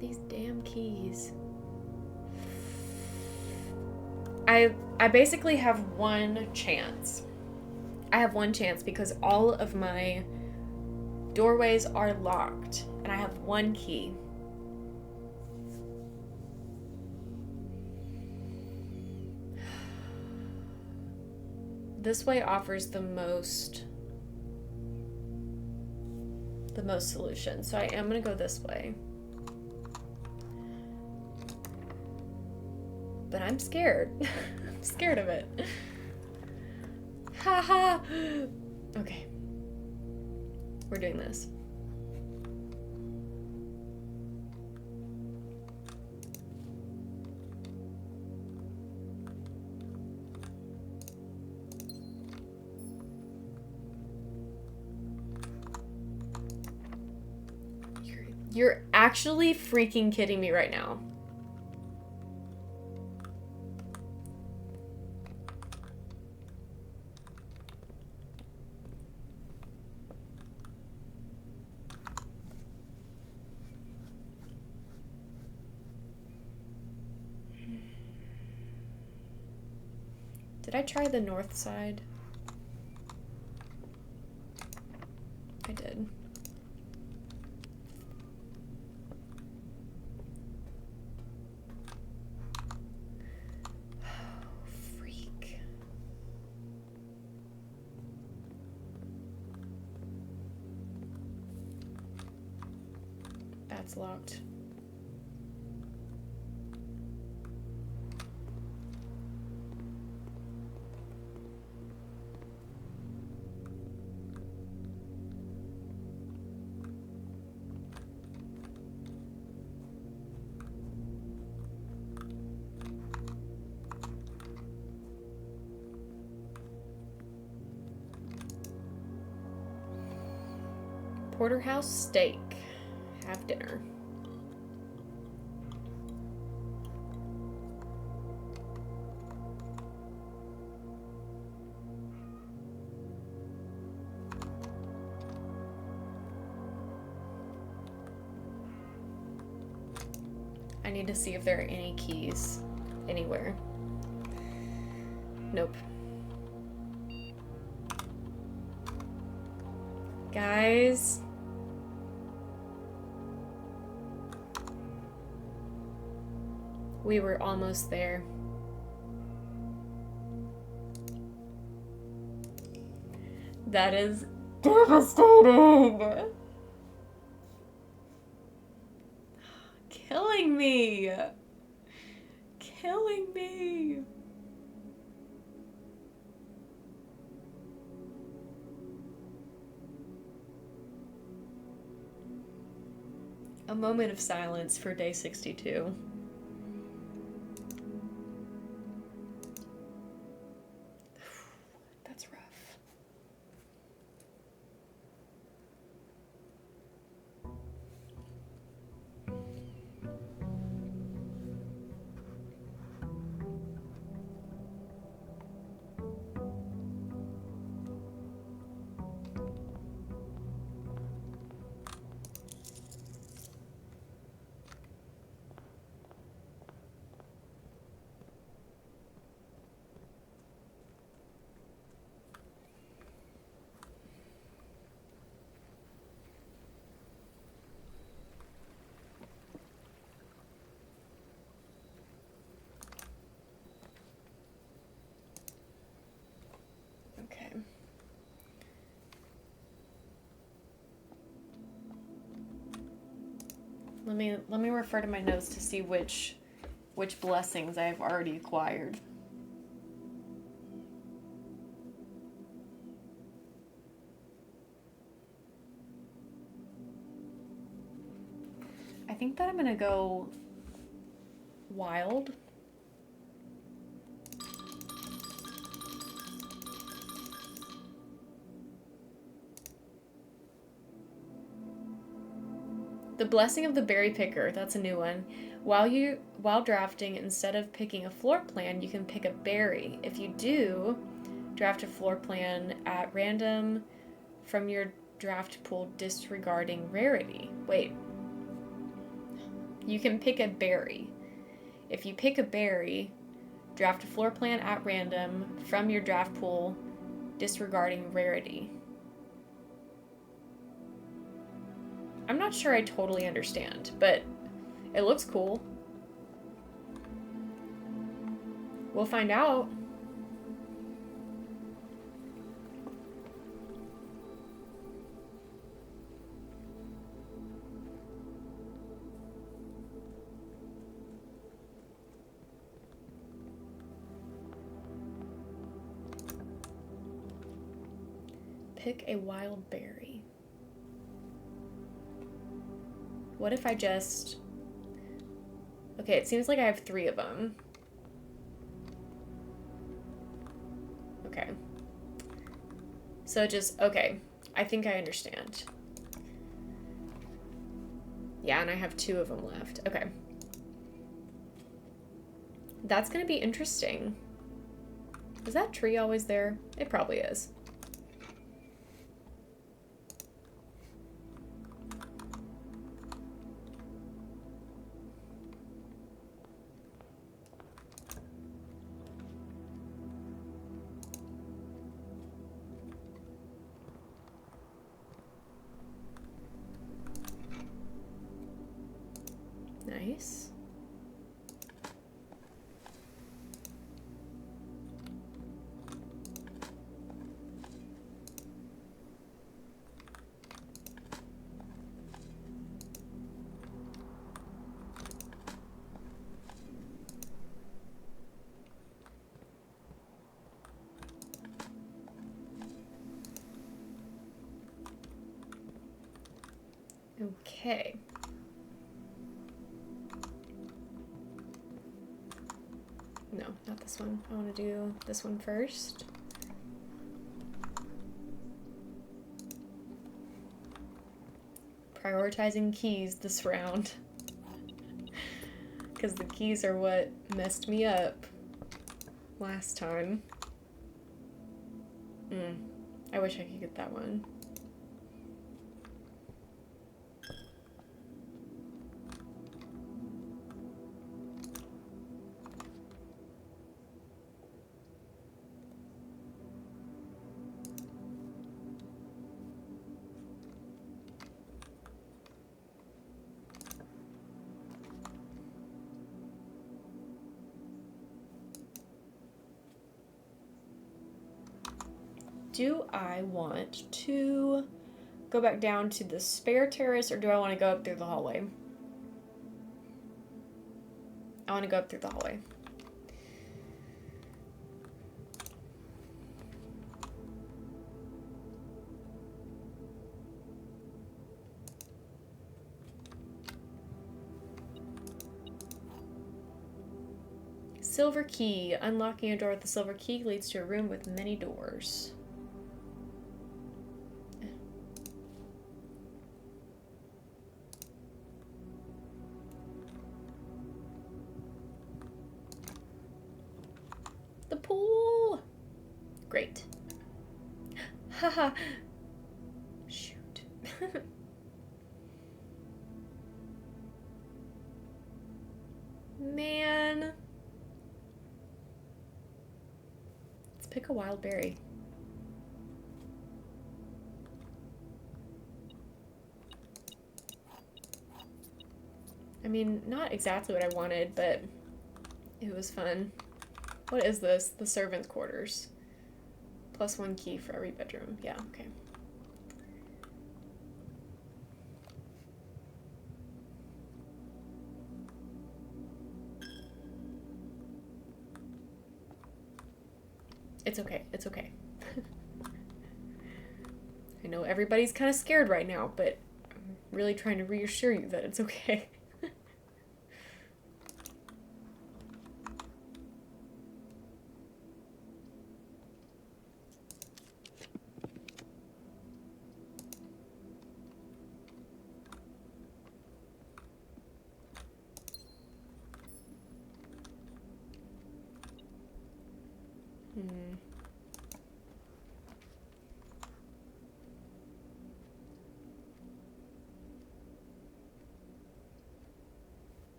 These damn keys. I basically have one chance. I have one chance because all of my doorways are locked and I have one key. This way offers the most solutions. So I am going to go this way. But I'm scared. I'm scared of it. Haha. Okay. We're doing this. You're actually freaking kidding me right now. Did I try the north side? I did. Freak. That's locked. Porterhouse steak. Have dinner. I need to see if there are any keys anywhere. Nope. Guys. We were almost there. That is devastating. Killing me. Killing me. A moment of silence for day 62. That's rough. Okay. Let me refer to my notes to see which blessings I have already acquired. I think that I'm gonna go wild. The Blessing of the Berry Picker, that's a new one. While drafting, instead of picking a floor plan, you can pick a berry. If you do, draft a floor plan at random from your draft pool disregarding rarity. Wait. You can pick a berry. If you pick a berry, draft a floor plan at random from your draft pool disregarding rarity. I'm not sure I totally understand, but it looks cool. We'll find out. Pick a wild berry. What if I just... Okay, it seems like I have 3 of them. Okay. So just... Okay. I think I understand. Yeah, and I have 2 of them left. Okay. That's gonna be interesting. Is that tree always there? It probably is. Nice. Okay. No, not this one. I want to do this one first. Prioritizing keys this round. Because the keys are what messed me up last time. I wish I could get that one. Do I want to go back down to the spare terrace, or do I want to go up through the hallway? I want to go up through the hallway. Silver key. Unlocking a door with the silver key leads to a room with many doors. The pool! Great. Haha. Shoot. Man. Let's pick a wild berry. I mean, not exactly what I wanted, but it was fun. What is this? The servants' quarters. +1 key for every bedroom. Yeah, okay. It's okay. It's okay. I know everybody's kind of scared right now, but I'm really trying to reassure you that it's okay.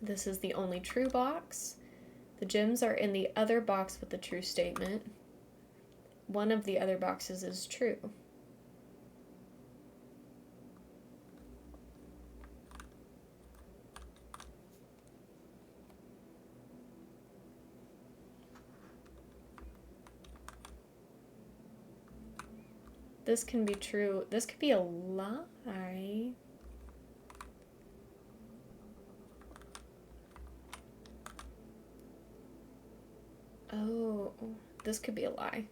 This is the only true box. The gems are in the other box with the true statement. One of the other boxes is true. This can be true. This could be a lie. Oh, this could be a lie.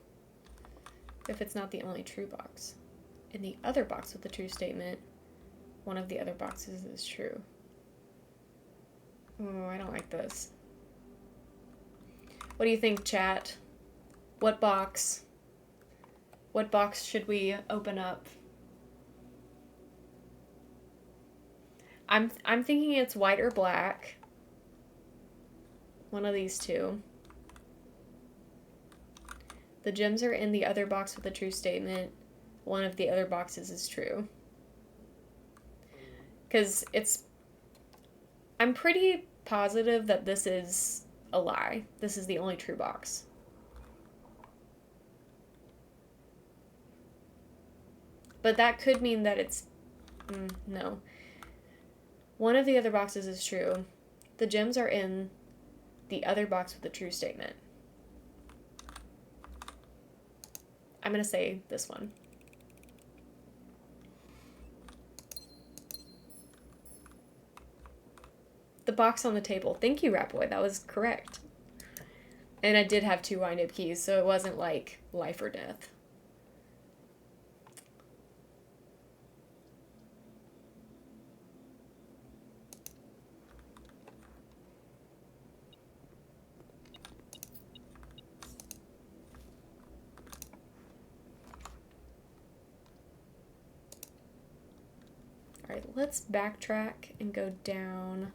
If it's not the only true box. In the other box with the true statement, one of the other boxes is true. Oh, I don't like this. What do you think, chat? What box? What box should we open up? I'm thinking it's white or black. One of these two. The gems are in the other box with a true statement. One of the other boxes is true. Because I'm pretty positive that this is a lie. This is the only true box. But that could mean that it's... no. One of the other boxes is true. The gems are in the other box with the true statement. I'm going to say this one. The box on the table. Thank you, Ratboy. That was correct. And I did have 2 wind-up keys, so it wasn't like life or death. All right, let's backtrack and go down.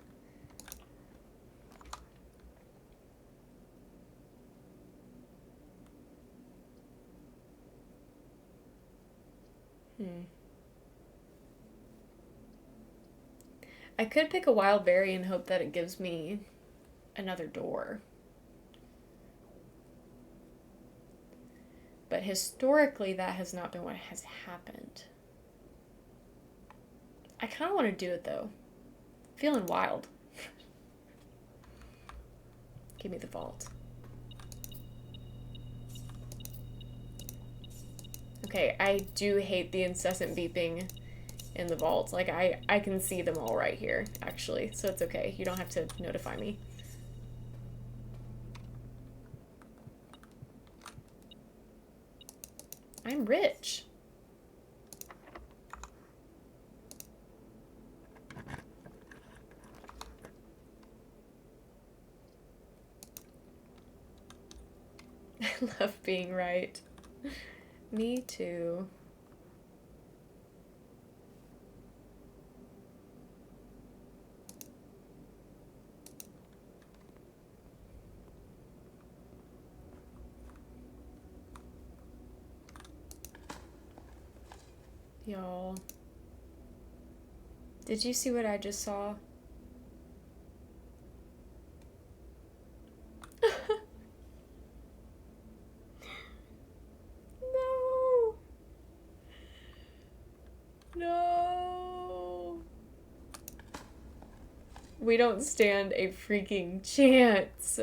I could pick a wild berry and hope that it gives me another door. But historically, that has not been what has happened. I kind of want to do it, though. Feeling wild. Give me the vault. Okay, I do hate the incessant beeping in the vault. Like, I can see them all right here, actually. So it's okay. You don't have to notify me. I'm rich. I love being right. Me too. Y'all. Did you see what I just saw? No. No. We don't stand a freaking chance.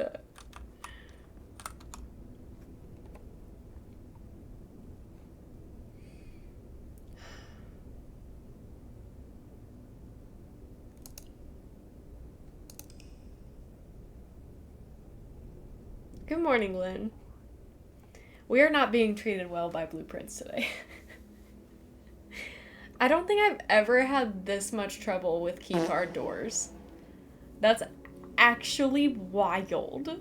Good morning, Lynn. We are not being treated well by Blueprints today. I don't think I've ever had this much trouble with keycard doors. That's actually wild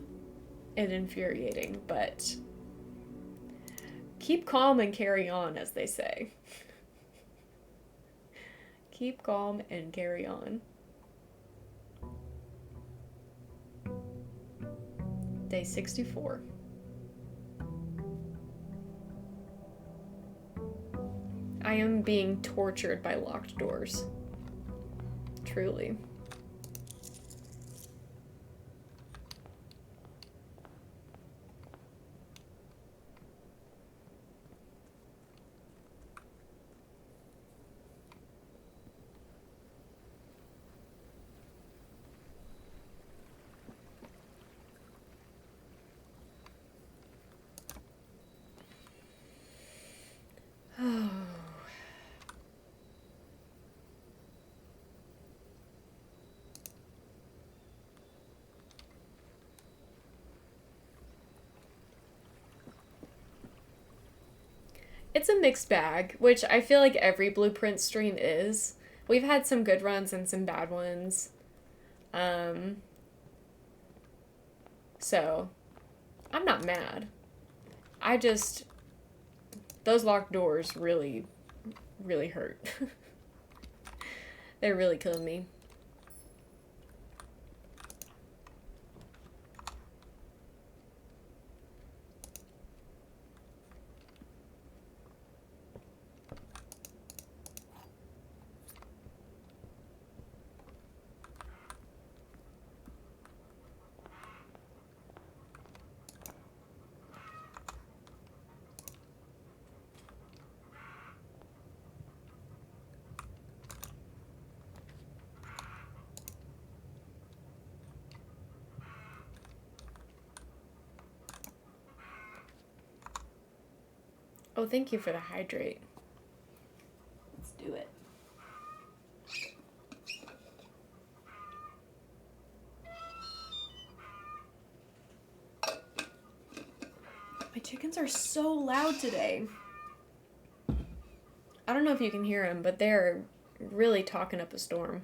and infuriating, but keep calm and carry on, as they say. Keep calm and carry on. Day 64. I am being tortured by locked doors. Truly. It's a mixed bag, which I feel like every Blueprint stream is. We've had some good runs and some bad ones. So, I'm not mad. I just, those locked doors really, really hurt. They're really killing me. Oh, thank you for the hydrate. Let's do it. My chickens are so loud today. I don't know if you can hear them, but they're really talking up a storm.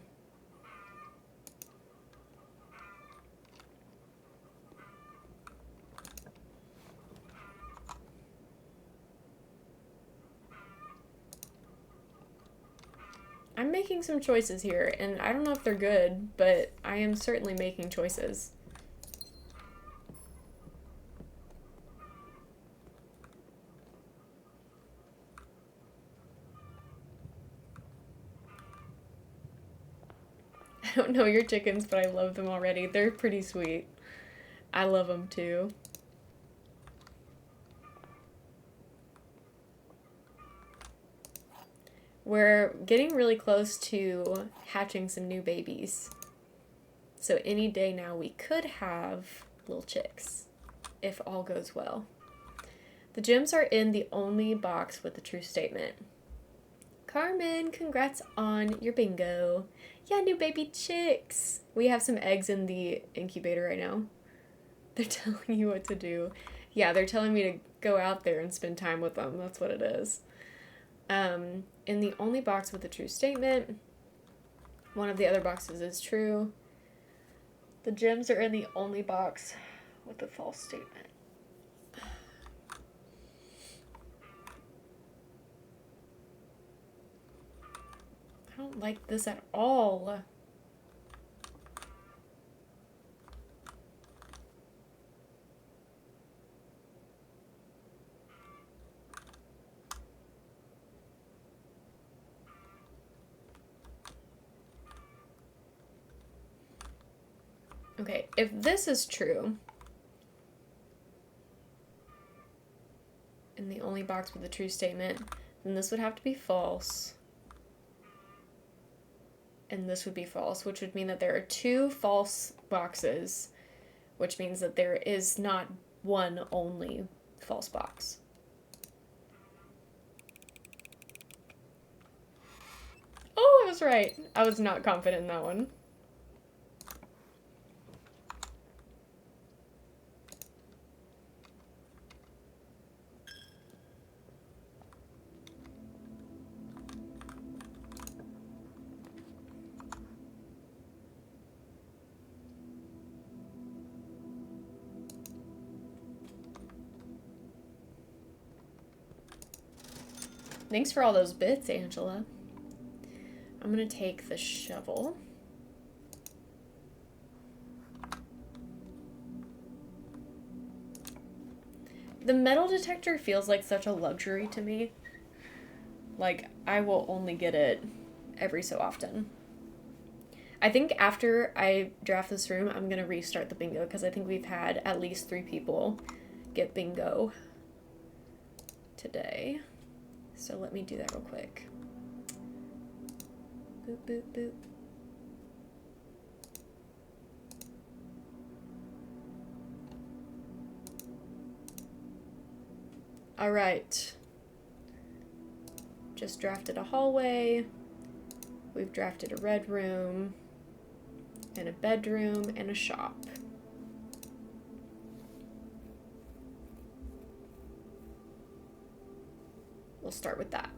I'm making some choices here, and I don't know if they're good, but I am certainly making choices. I don't know your chickens, but I love them already. They're pretty sweet. I love them too. We're getting really close to hatching some new babies. So any day now we could have little chicks, if all goes well. The gems are in the only box with the true statement. Carmen, congrats on your bingo. Yeah, new baby chicks. We have some eggs in the incubator right now. They're telling you what to do. Yeah, they're telling me to go out there and spend time with them. That's what it is. In the only box with the true statement, one of the other boxes is true. The gems are in the only box with the false statement. I don't like this at all. Okay, if this is true, in the only box with the true statement, then this would have to be false. And this would be false, which would mean that there are two false boxes, which means that there is not one only false box. Oh, I was right. I was not confident in that one. Thanks for all those bits, Angela. I'm gonna take the shovel. The metal detector feels like such a luxury to me. Like, I will only get it every so often. I think after I draft this room, I'm gonna restart the bingo, because I think we've had at least 3 people get bingo today. So let me do that real quick. Boop, boop, boop. All right. Just drafted a hallway. We've drafted a red room and a bedroom and a shop. We'll we'll start with that.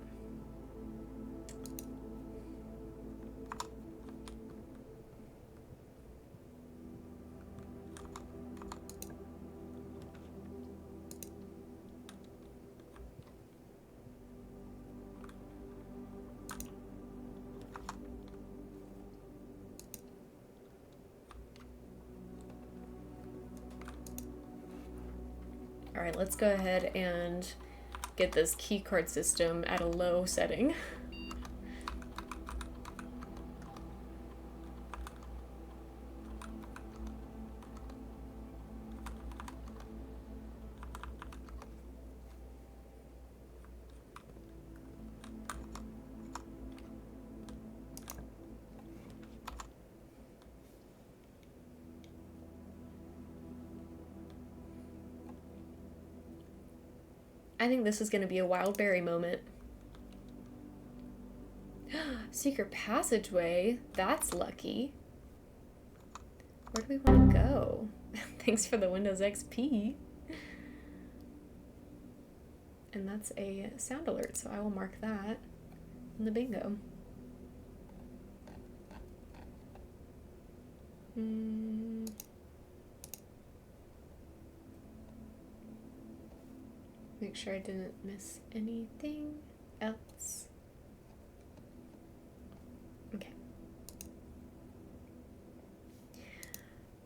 All right, let's go ahead and get this key card system at a low setting. I think this is going to be a Wildberry moment. Secret passageway. That's lucky. Where do we want to go? Thanks for the Windows XP. And that's a sound alert, so I will mark that in the bingo. Make sure I didn't miss anything else. Okay.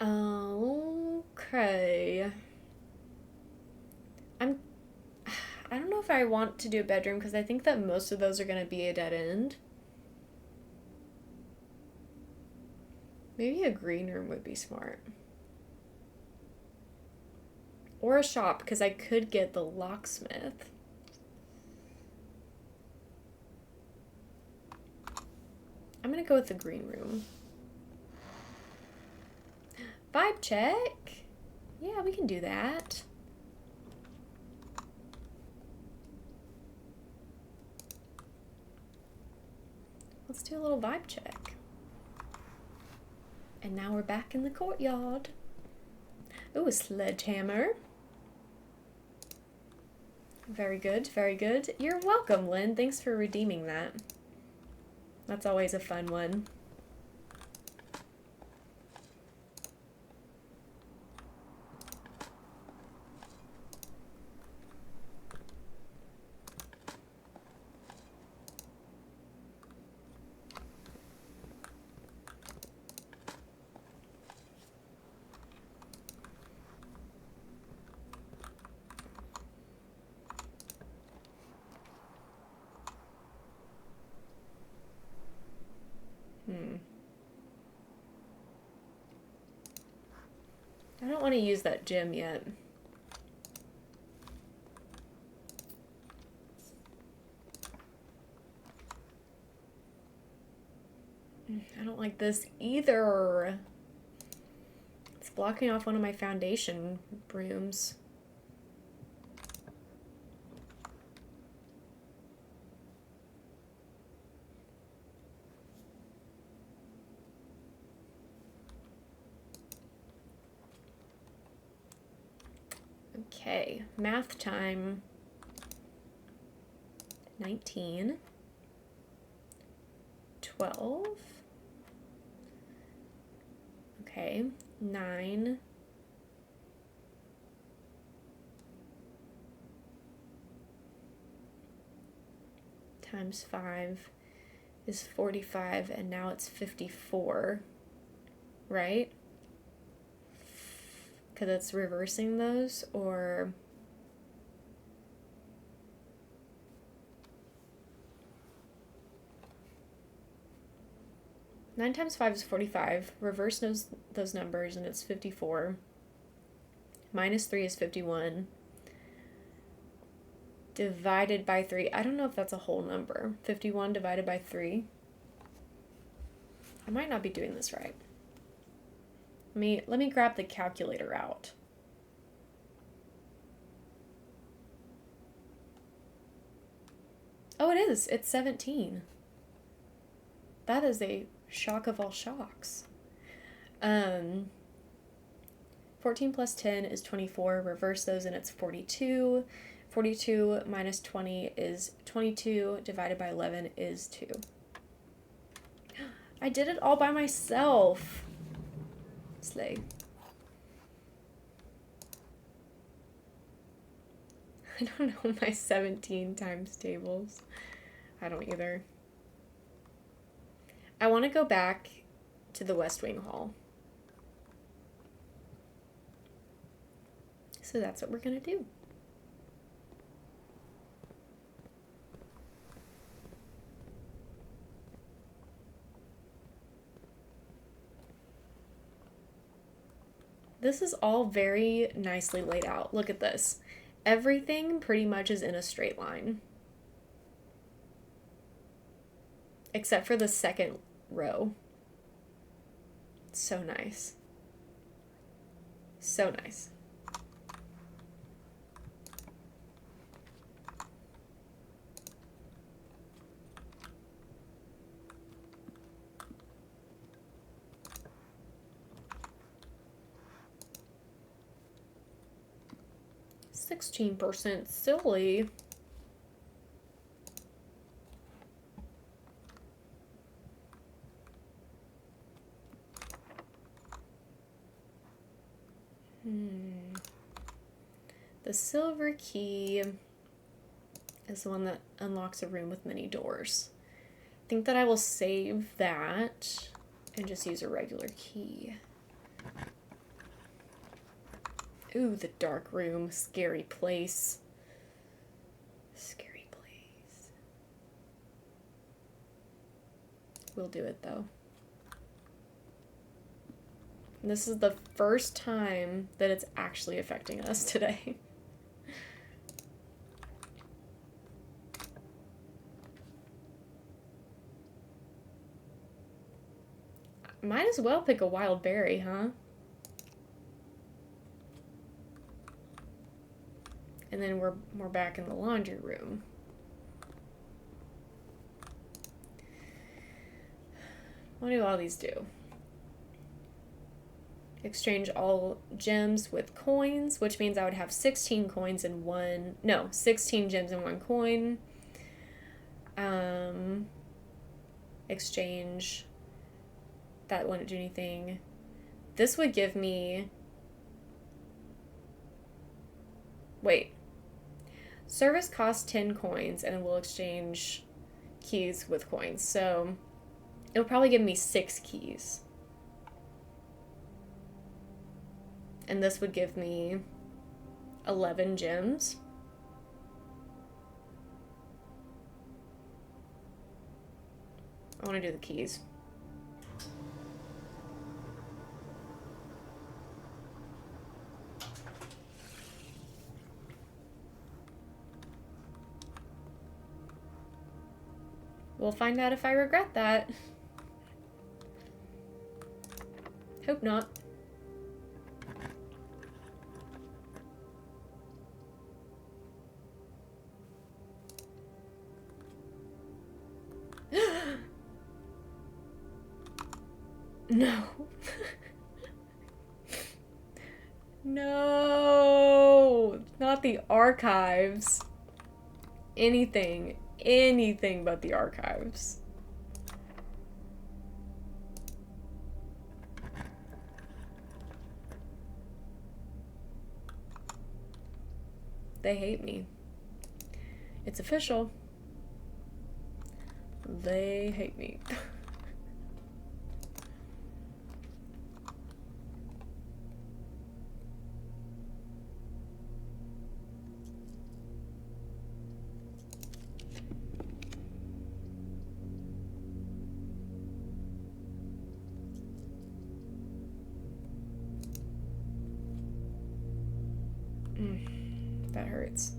Okay. I don't know if I want to do a bedroom because I think that most of those are going to be a dead end. Maybe a green room would be smart. Or a shop, because I could get the locksmith. I'm going to go with the green room. Vibe check. Yeah, we can do that. Let's do a little vibe check. And now we're back in the courtyard. Ooh, a sledgehammer. Very good, very good. You're welcome, Lynn. Thanks for redeeming that. That's always a fun one. I don't want to use that gem yet. I don't like this either. It's blocking off one of my foundation rooms. Okay, math time. 19, 12. Okay, 9. Times 5 is 45, and now it's 54, right? Because it's reversing those, or... Nine times 5 is 45. Reverse those numbers, and it's 54. Minus 3 is 51. Divided by 3. I don't know if that's a whole number. 51 divided by 3. I might not be doing this right. Let me grab the calculator out. Oh, it is. It's 17. That is a shock of all shocks. 14 plus 10 is 24. Reverse those and it's 42. 42 minus 20 is 22 divided by 11 is 2. I did it all by myself. Slay. I don't know my 17 times tables. I don't either. I want to go back to the West Wing Hall. So that's what we're going to do. This is all very nicely laid out. Look at this. Everything pretty much is in a straight line. Except for the second row. So nice. So nice. %, silly. The silver key is the one that unlocks a room with many doors. I think that I will save that and just use a regular key. Ooh, the dark room. Scary place. Scary place. We'll do it, though. And this is the first time that it's actually affecting us today. Might as well pick a wild berry, huh? And then we're back in the laundry room. What do all these do? Exchange all gems with coins, which means I would have 16 coins in one... No, 16 gems in one coin. Exchange... That wouldn't do anything. This would give me... Wait. Service costs 10 coins, and it will exchange keys with coins. So, it'll probably give me 6 keys. And this would give me 11 gems. I want to do the keys. We'll find out if I regret that. Hope not. No. No. Not the archives. Anything but the archives. They hate me. It's official. They hate me. That hurts.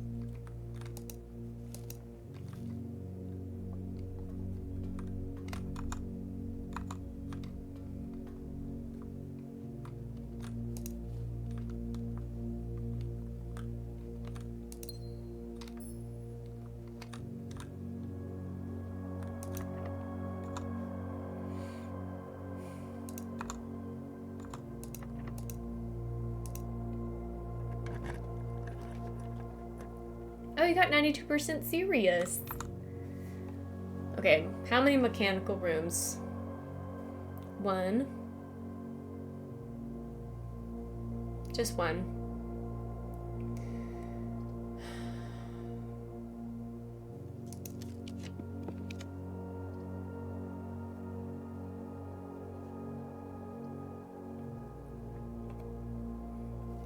Oh, you got 92% serious. Okay, how many mechanical rooms? 1. Just 1.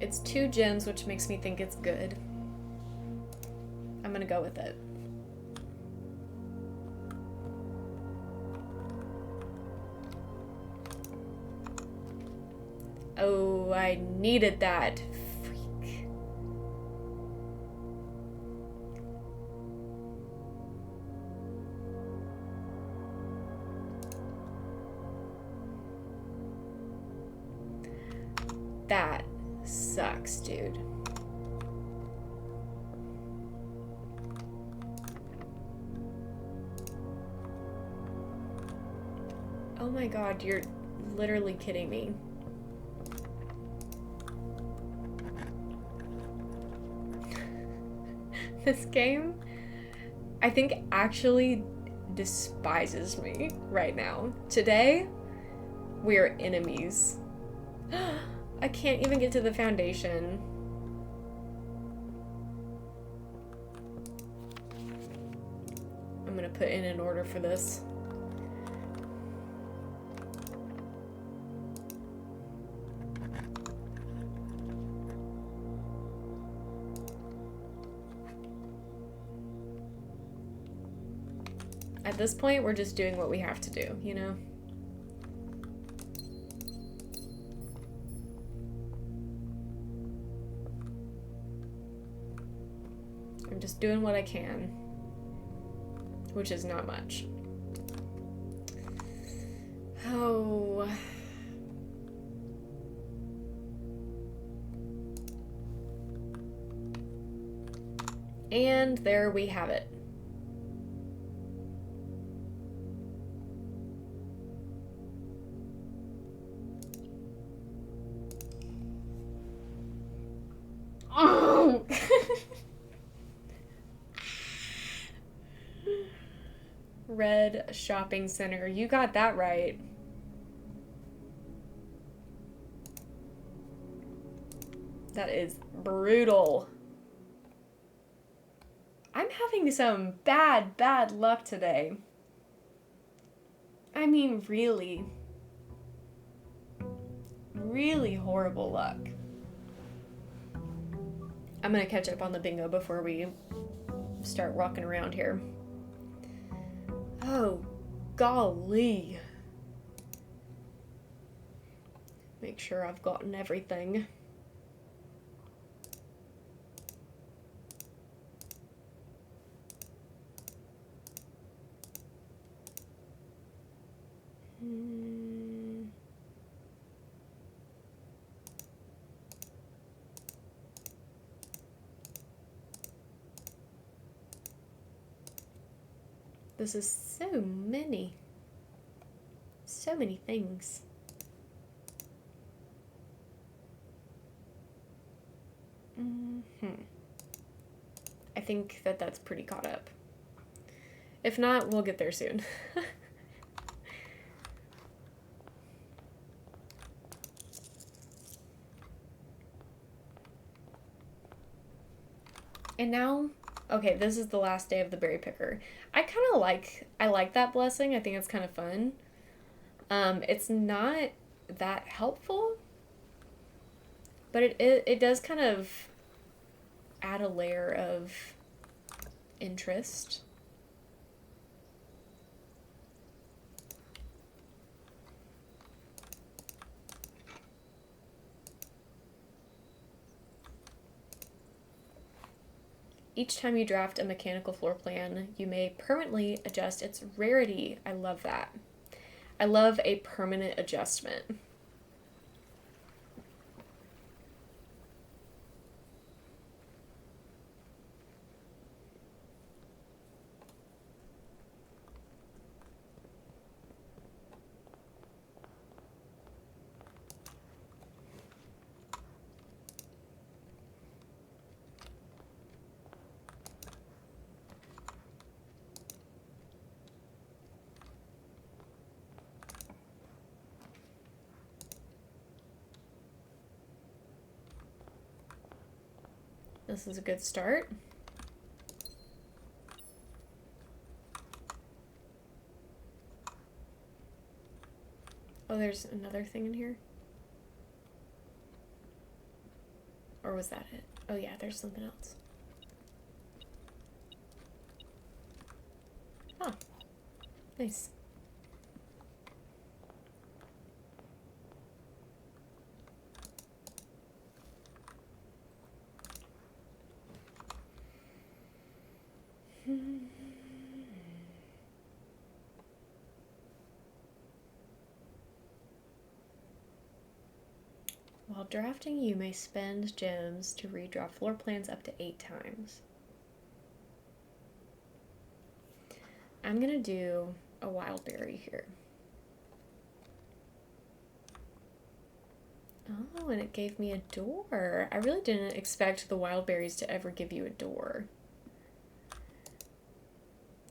It's 2 gems, which makes me think it's good. I'm gonna go with it. Oh, I needed that. Freak. That sucks, dude. Oh my god, you're literally kidding me. This game, I think, actually despises me right now. Today, we are enemies. I can't even get to the foundation. I'm gonna put in an order for this. At this point, we're just doing what we have to do, you know? I'm just doing what I can, which is not much. Oh. And there we have it. Red Shopping Center. You got that right. That is brutal. I'm having some bad luck today. I mean, really horrible luck. I'm gonna catch up on the bingo before we start walking around here. Oh, golly. Make sure I've gotten everything. This is so many things. I think that that's pretty caught up. If not, we'll get there soon. And now, okay, this is the last day of the berry picker. I like that blessing. I think it's kind of fun. It's not that helpful, but it does kind of add a layer of interest. Each time you draft a mechanical floor plan, you may permanently adjust its rarity. I love that. I love a permanent adjustment. This is a good start. Oh, there's another thing in here? Or was that it? Oh yeah, there's something else. Oh, nice. While drafting, you may spend gems to redraw floor plans up to 8 times. I'm gonna do a wild berry here. Oh, and it gave me a door. I really didn't expect the wild berries to ever give you a door.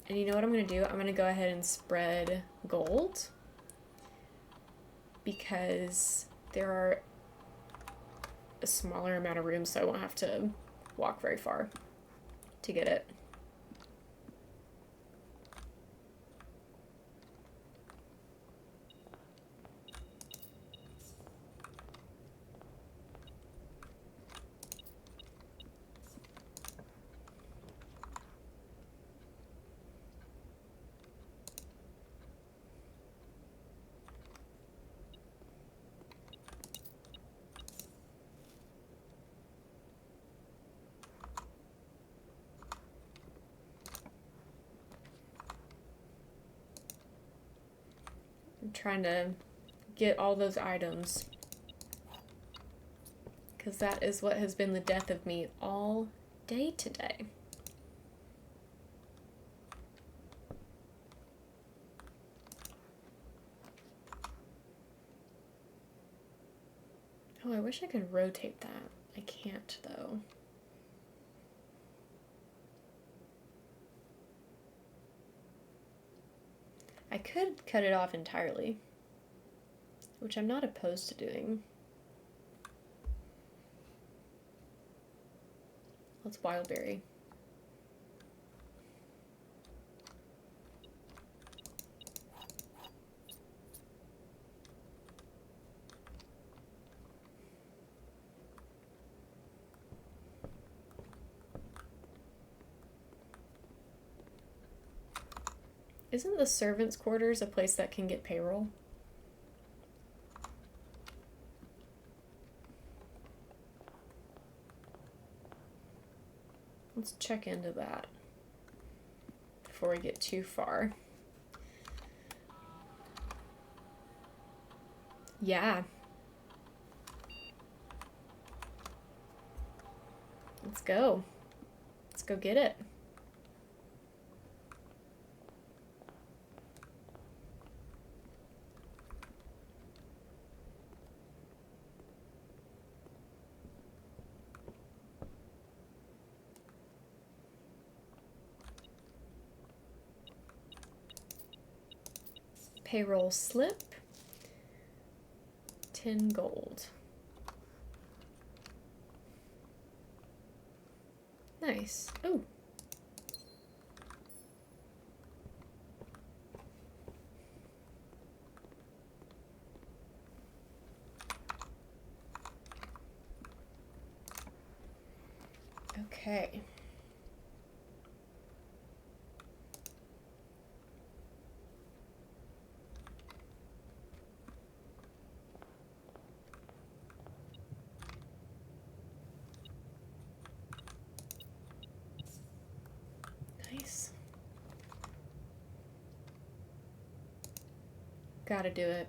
And you know what I'm gonna do? I'm gonna go ahead and spread gold because there are a smaller amount of room, so I won't have to walk very far to get it. I'm trying to get all those items because that is what has been the death of me all day today. Oh, I wish I could rotate that. I can't though. I could cut it off entirely, which I'm not opposed to doing. Let's wildberry. Isn't the servants' quarters a place that can get payroll? Let's check into that before we get too far. Yeah. Let's go. Let's go get it. Payroll slip. 10 gold. Nice. Ooh. Okay. Nice. Gotta do it.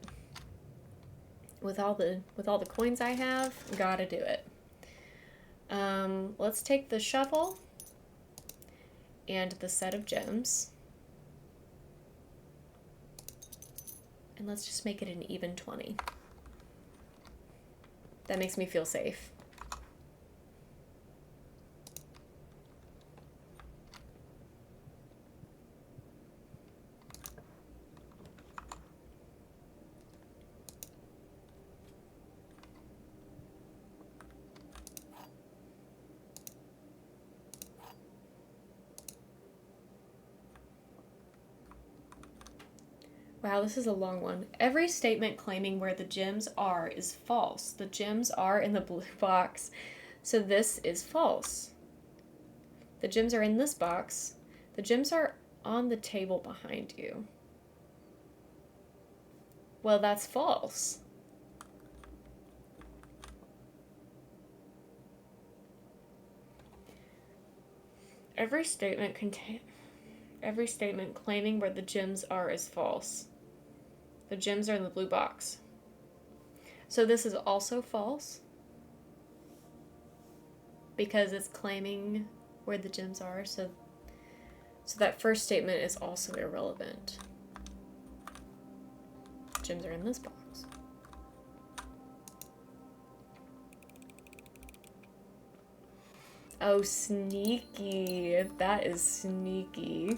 With all the coins I have, gotta do it. Let's take the shovel and the set of gems. And let's just make it an even 20. That makes me feel safe. Wow, this is a long one. Every statement claiming where the gems are is false. The gems are in the blue box, so this is false. The gems are in this box. The gems are on the table behind you. Well, that's false. Every statement claiming where the gems are is false. The gems are in the blue box. So this is also false because it's claiming where the gems are, so that first statement is also irrelevant. Gems are in this box. Oh, sneaky. That is sneaky.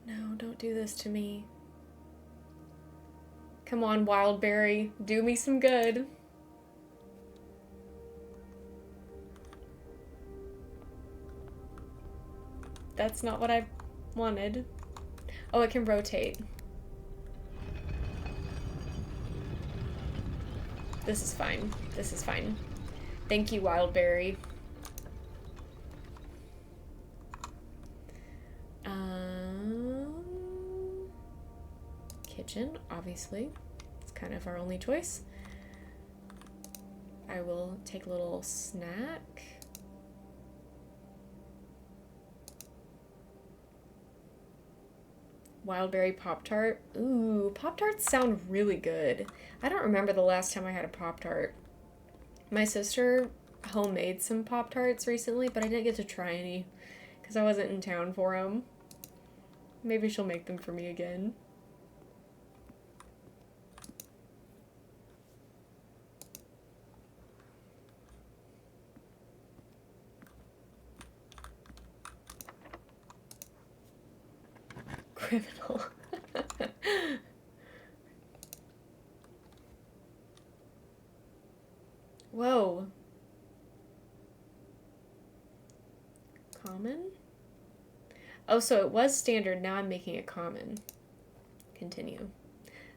No, don't do this to me. Come on, Wildberry. Do me some good. That's not what I wanted. Oh, it can rotate. This is fine. This is fine. Thank you, Wildberry. Kitchen, obviously. It's kind of our only choice. I will take a little snack. Wildberry Pop-Tart. Ooh, Pop-Tarts sound really good. I don't remember the last time I had a Pop-Tart. My sister homemade some Pop-Tarts recently, but I didn't get to try any because I wasn't in town for them. Maybe she'll make them for me again. Criminal. Whoa. Common? Oh, so it was standard. Now I'm making it common. Continue.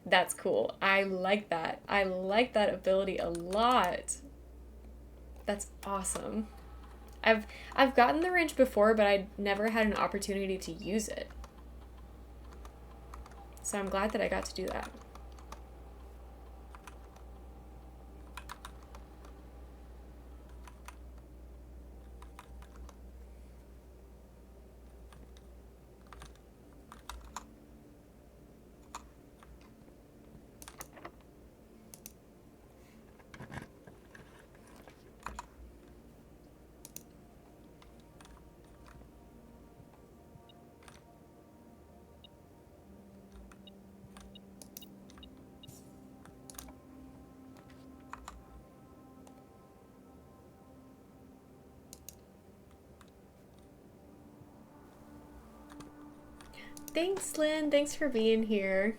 That's cool. I like that. I like that ability a lot. That's awesome. I've gotten the wrench before, but I never had an opportunity to use it. So I'm glad that I got to do that. Thanks, Lynn. Thanks for being here.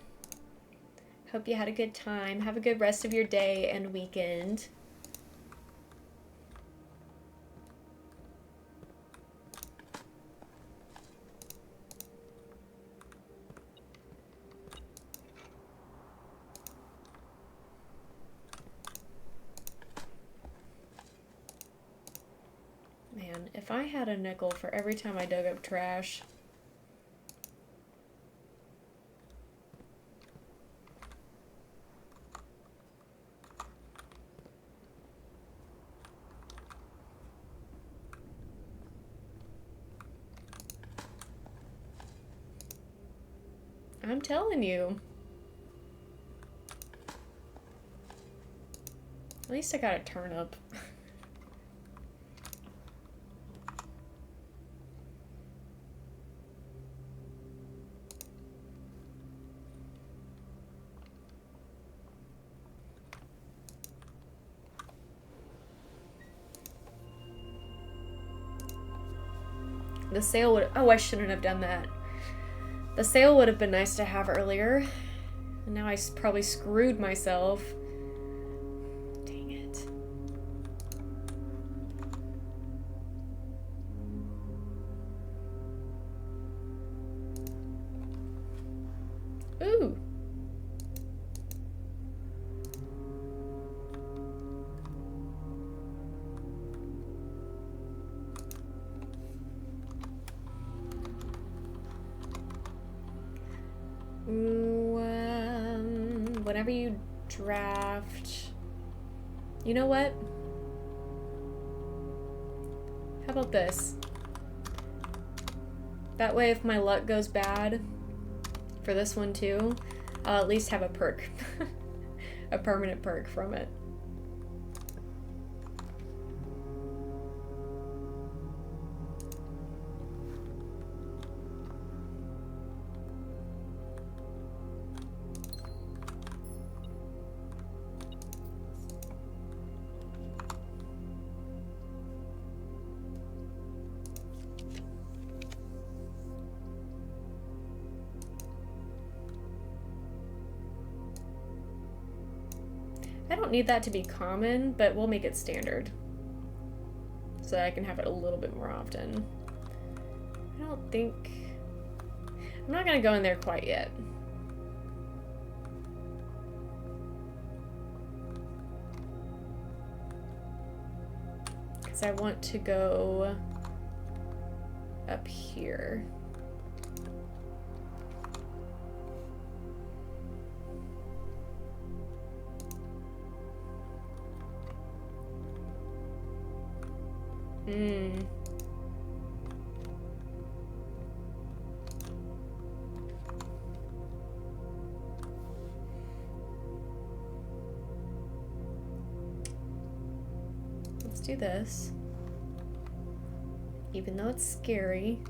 Hope you had a good time. Have a good rest of your day and weekend. Man, if I had a nickel for every time I dug up trash... I'm telling you. At least I got a turnip. The sale would... Oh, I shouldn't have done that. The sale would have been nice to have earlier. And now I probably screwed myself. Dang it. Ooh. Whenever you draft... You know what? How about this? That way if my luck goes bad for this one too, I'll at least have a perk. A permanent perk from it. I don't need that to be common, but we'll make it standard so that I can have it a little bit more often. I don't think... I'm not gonna go in there quite yet. Because I want to go up here. Let's do this. Even though it's scary.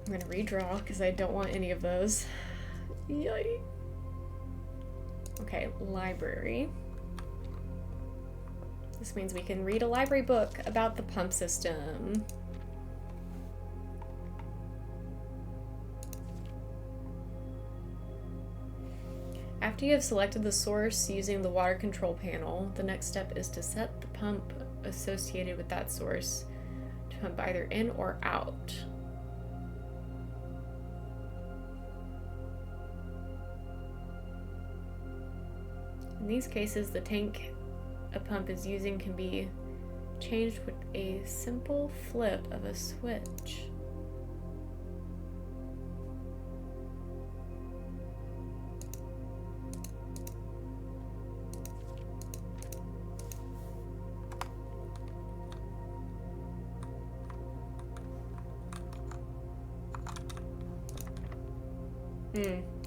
I'm gonna redraw because I don't want any of those. Yay. Okay, library. This means we can read a library book about the pump system. After you have selected the source using the water control panel, the next step is to set the pump associated with that source to pump either in or out. In these cases, the tank a pump is using can be changed with a simple flip of a switch.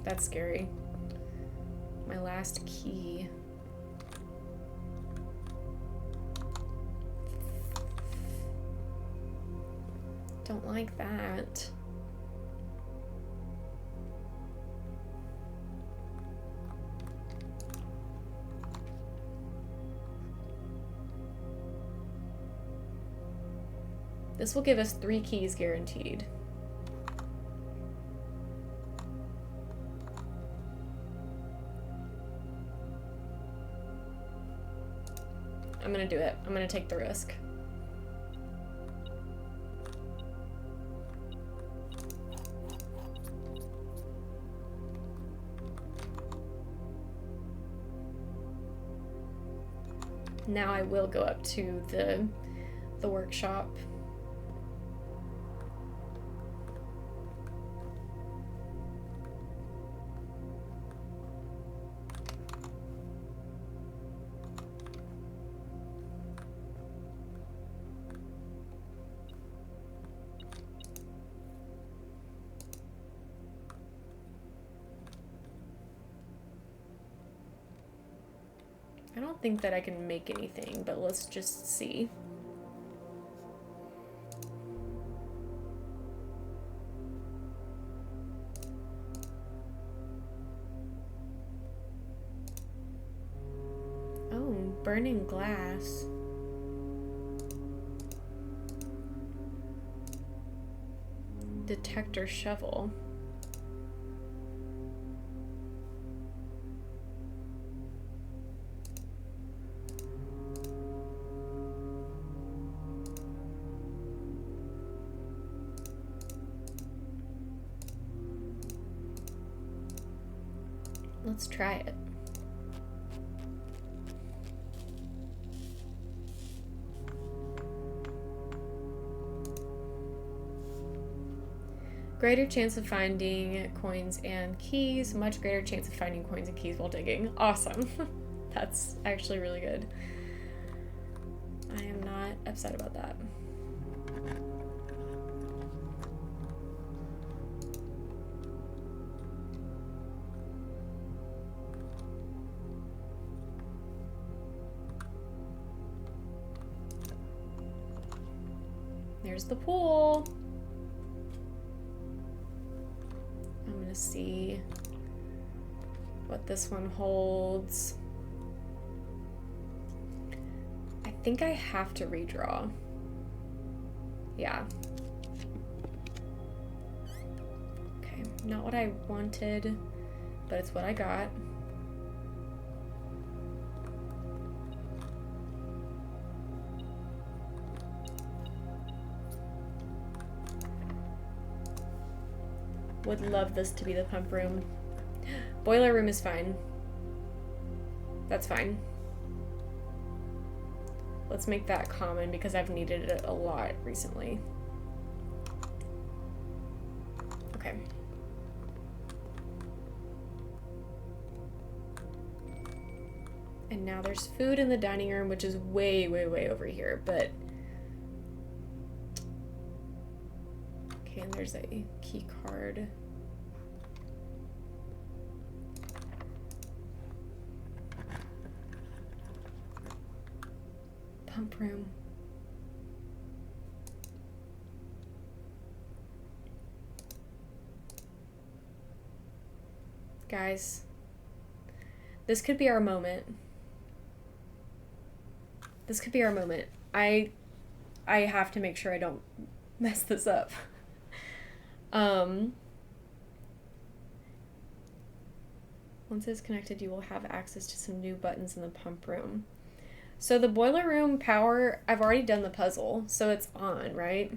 That's scary. My last key. Don't like that. This will give us 3 keys guaranteed. I'm gonna do it. I'm gonna take the risk. Now I will go up to the workshop. I don't think that I can make anything, but let's just see. Oh, burning glass. Detector shovel. Let's try it. Greater chance of finding coins and keys. Much greater chance of finding coins and keys while digging. Awesome. That's actually really good. I am not upset about that. There's the pool. I'm gonna see what this one holds. I think I have to redraw. Yeah. Okay, not what I wanted, but it's what I got. Would love this to be the pump room. Boiler room is fine. That's fine. Let's make that common because I've needed it a lot recently. Okay. And now there's food in the dining room, which is way, way, way over here, but... Okay, and there's a key card. Pump room. Guys, this could be our moment. This could be our moment. I have to make sure I don't mess this up. Once it's connected, you will have access to some new buttons in the pump room. So the boiler room power, I've already done the puzzle, so it's on, right?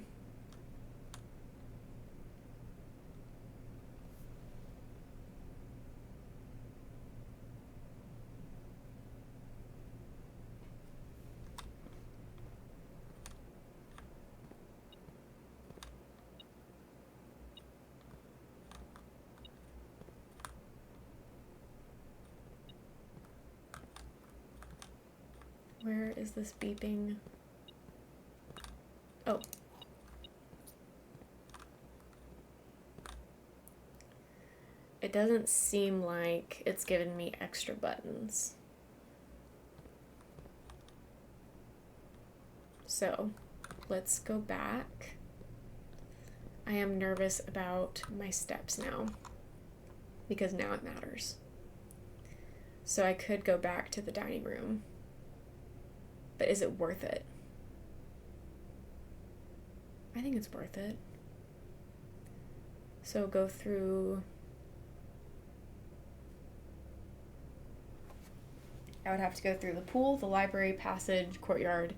Where is this beeping? Oh. It doesn't seem like it's given me extra buttons. So, let's go back. I am nervous about my steps now, because now it matters. So I could go back to the dining room. But is it worth it? I think it's worth it. So go through... I would have to go through the pool, the library, passage, courtyard,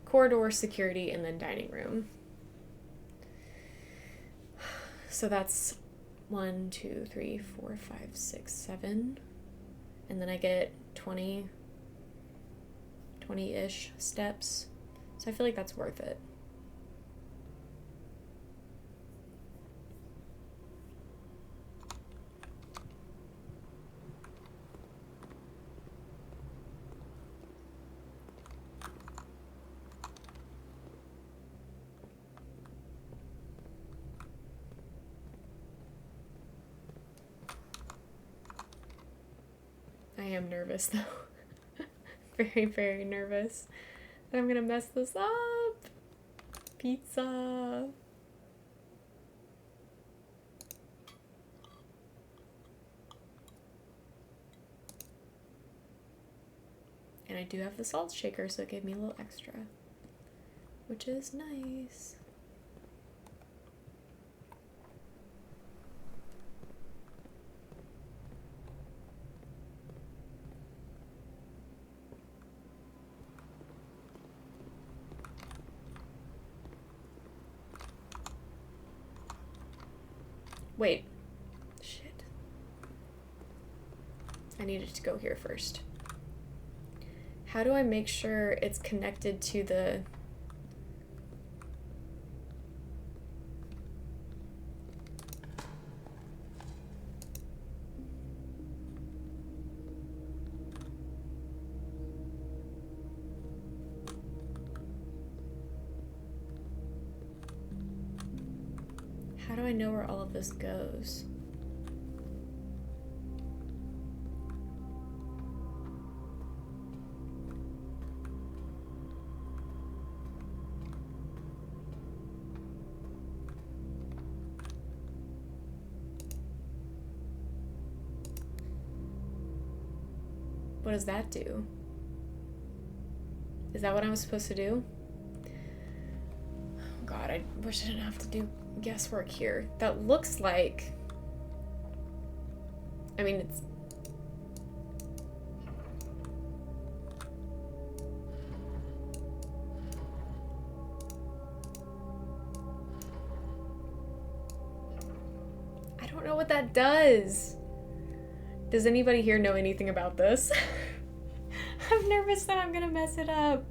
corridor, security, and then dining room. So that's 1, 2, 3, 4, 5, 6, 7. And then I get 20-ish steps. So I feel like that's worth it. I am nervous though. Very, very nervous that I'm gonna mess this up. Pizza. And I do have the salt shaker, so it gave me a little extra, which is nice. Wait. Shit. I needed to go here first. How do I make sure it's connected to the... How do I know where all of this goes? What does that do? Is that what I was supposed to do? Oh God, I wish I didn't have to do guesswork here. That looks like... I mean, it's... I don't know what that does. Does anybody here know anything about this? I'm nervous that I'm gonna mess it up.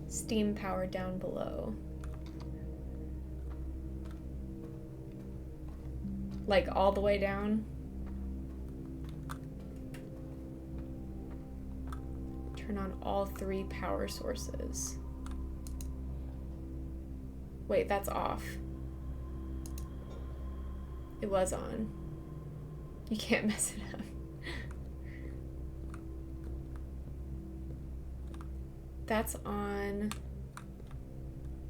Steam power down below. Like all the way down. Turn on all 3 power sources. Wait, that's off. It was on. You can't mess it up. That's on.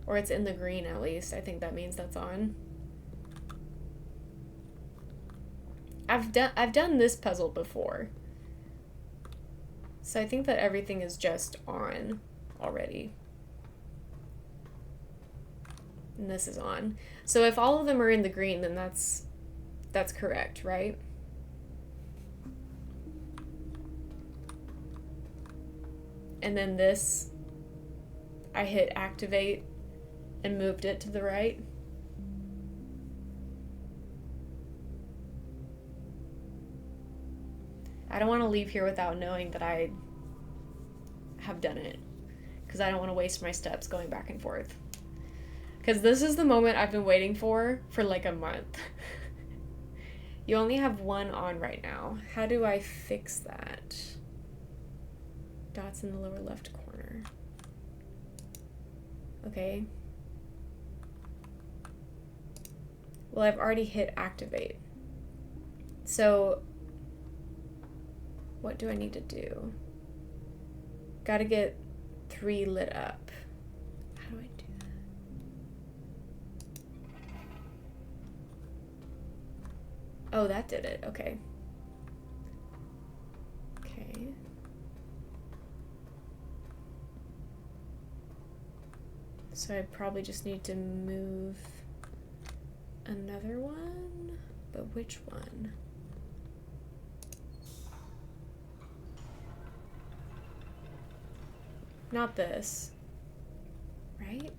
Or it's in the green at least. I think that means that's on. I've done this puzzle before. So I think that everything is just on already. And this is on. So if all of them are in the green, then that's correct, right? And then this, I hit activate and moved it to the right. I don't want to leave here without knowing that I have done it, because I don't want to waste my steps going back and forth. Because this is the moment I've been waiting for like a month. You only have one on right now. How do I fix that? Dots in the lower left corner. Okay. Well, I've already hit activate. So what do I need to do? Gotta get 3 lit up. How do I do that? Oh, that did it. Okay. Okay. So I probably just need to move another one, but which one? Not this, right?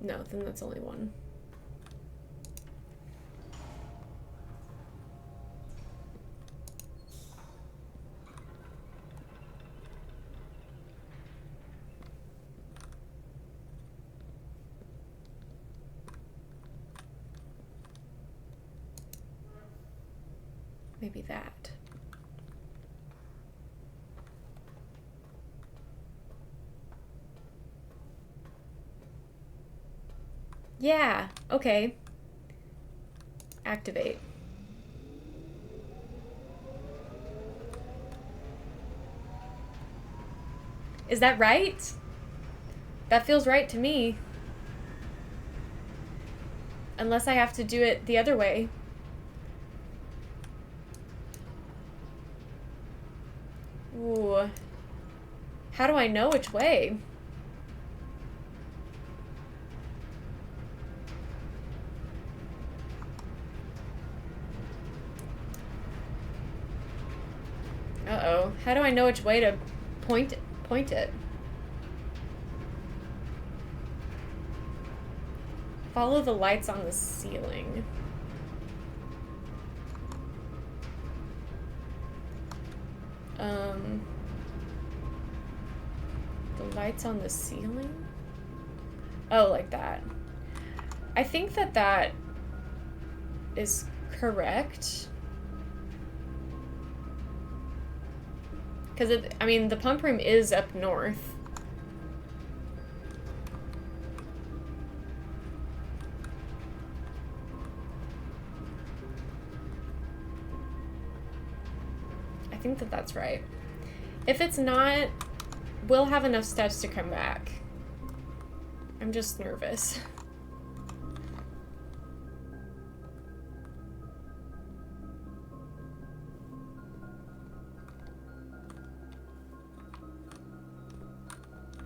No, then that's only one. Maybe that. Yeah, okay. Activate. Is that right? That feels right to me. Unless I have to do it the other way. Ooh. How do I know which way? Uh-oh. How do I know which way to point it? Follow the lights on the ceiling. The lights on the ceiling? Oh, like that. I think that is correct. Because, I mean, the pump room is up north. I think that's right. If it's not, we'll have enough steps to come back. I'm just nervous.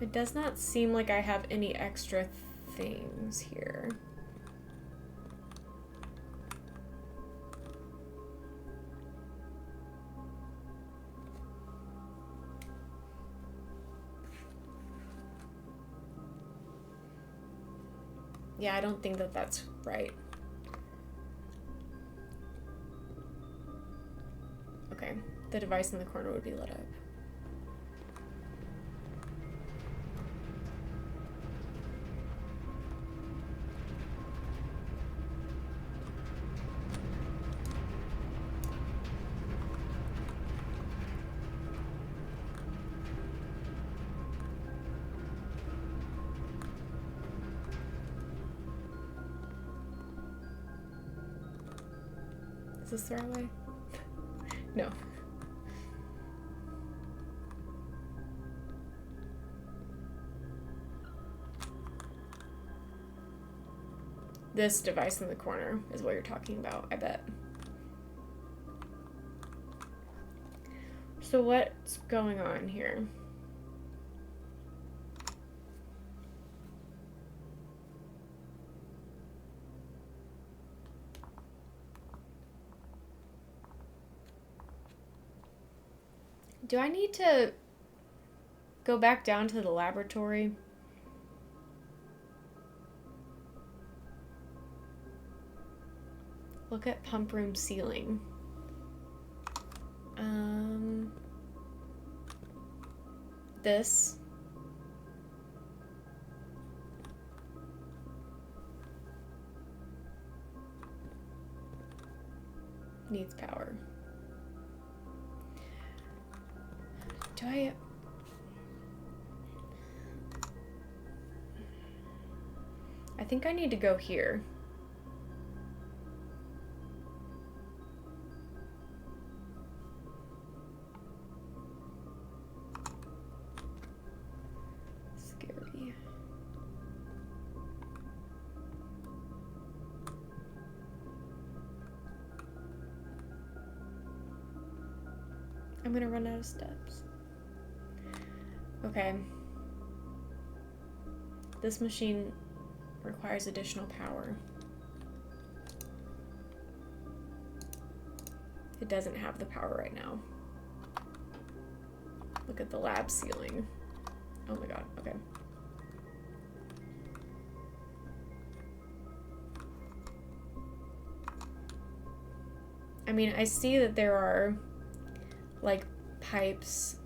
It does not seem like I have any extra things here. Yeah, I don't think that's right. Okay, the device in the corner would be lit up. Is this the right way? No. This device in the corner is what you're talking about, I bet. So what's going on here? Do I need to go back down to the laboratory? Look at pump room ceiling. This. Needs power. Do I think I need to go here. Scary. I'm gonna run out of steps. Okay. This machine requires additional power. It doesn't have the power right now. Look at the lab ceiling. Oh my god, okay. I mean, I see that there are, like, pipes.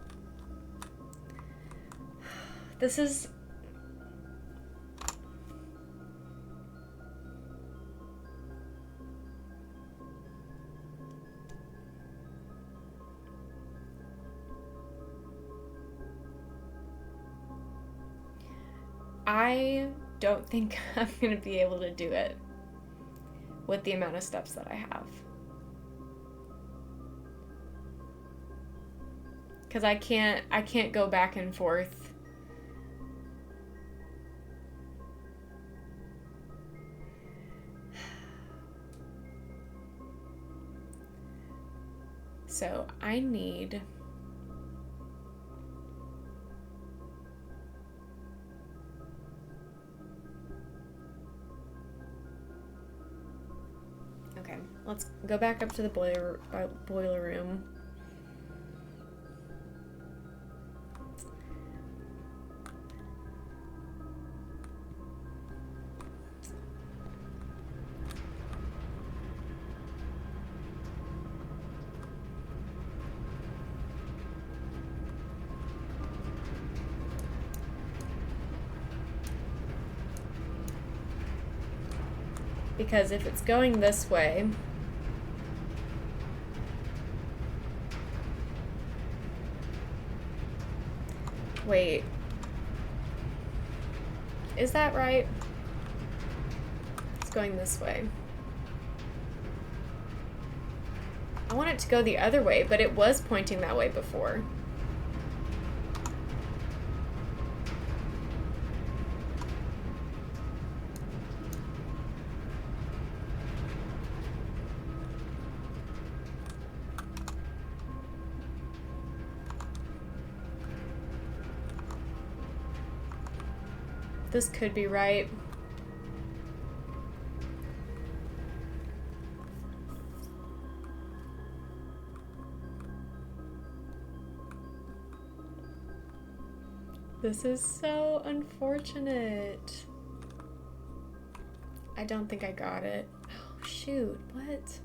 This is... I don't think I'm gonna be able to do it with the amount of steps that I have. Because I can't go back and forth. So I need Let's go back up to the boiler room. Because if it's going this way, wait, is that right? It's going this way. I want it to go the other way, but it was pointing that way before. This could be right. This is so unfortunate. I don't think I got it. Oh, shoot. What?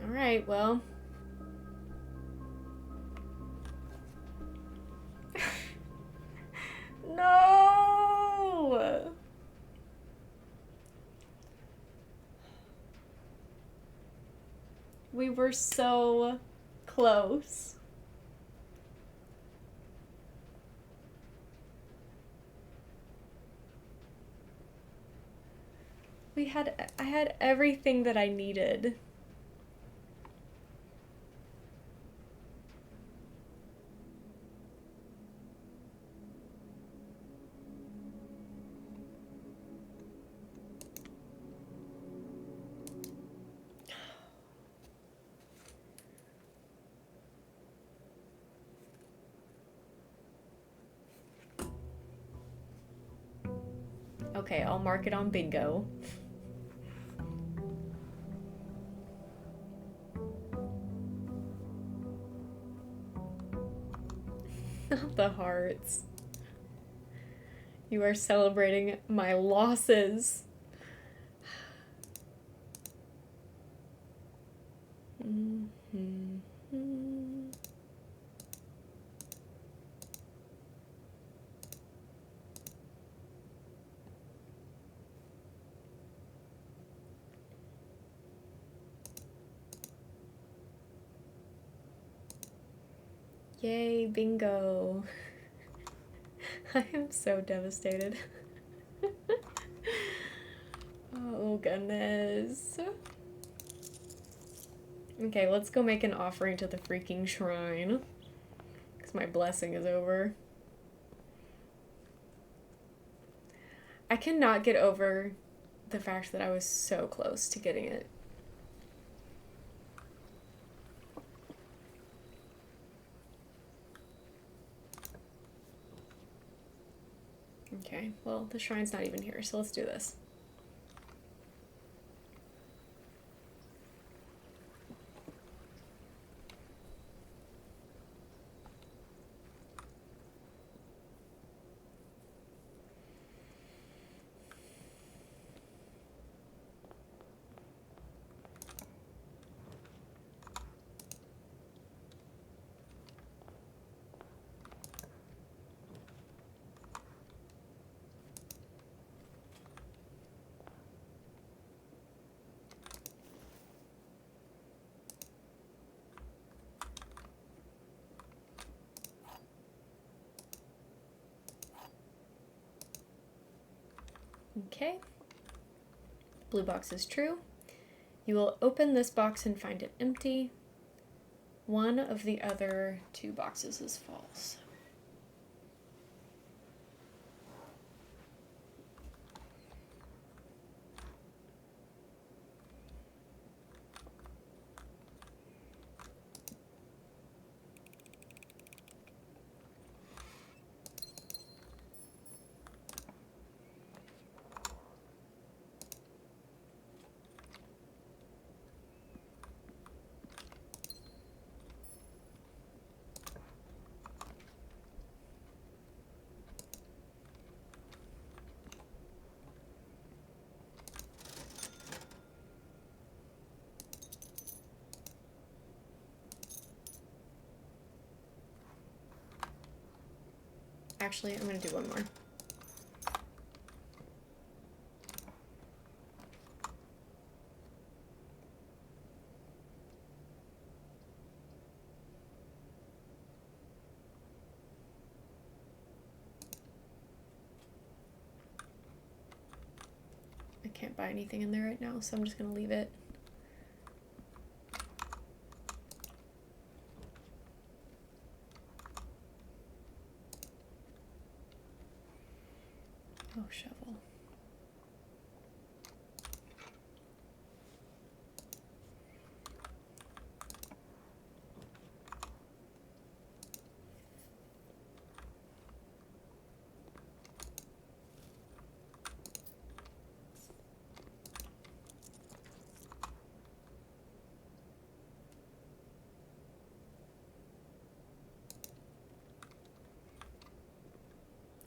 All right, well. No! We were so close. I had everything that I needed. Okay, I'll mark it on bingo. Not the hearts. You are celebrating my losses. Yay, bingo. I am so devastated. Oh, goodness. Okay, let's go make an offering to the freaking shrine. Because my blessing is over. I cannot get over the fact that I was so close to getting it. Okay, well, the shrine's not even here, so let's do this. Okay. Blue box is true. You will open this box and find it empty. One of the other two boxes is false. Actually, I'm gonna do one more. I can't buy anything in there right now, so I'm just gonna leave it. Oh, shovel.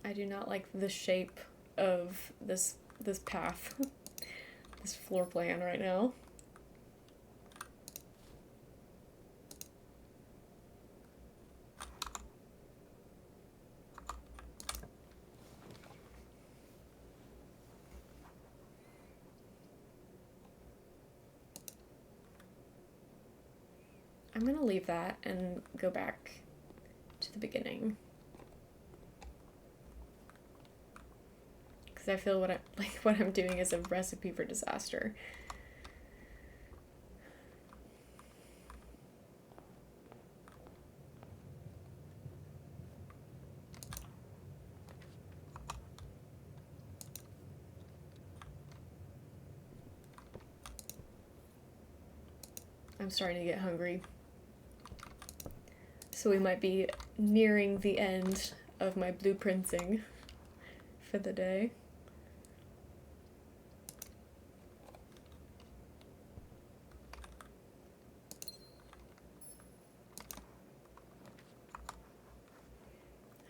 I do not like the shape of this path, this floor plan right now. I'm gonna leave that and go back to the beginning. Because I feel what I'm doing is a recipe for disaster. I'm starting to get hungry. So we might be nearing the end of my blueprinting for the day.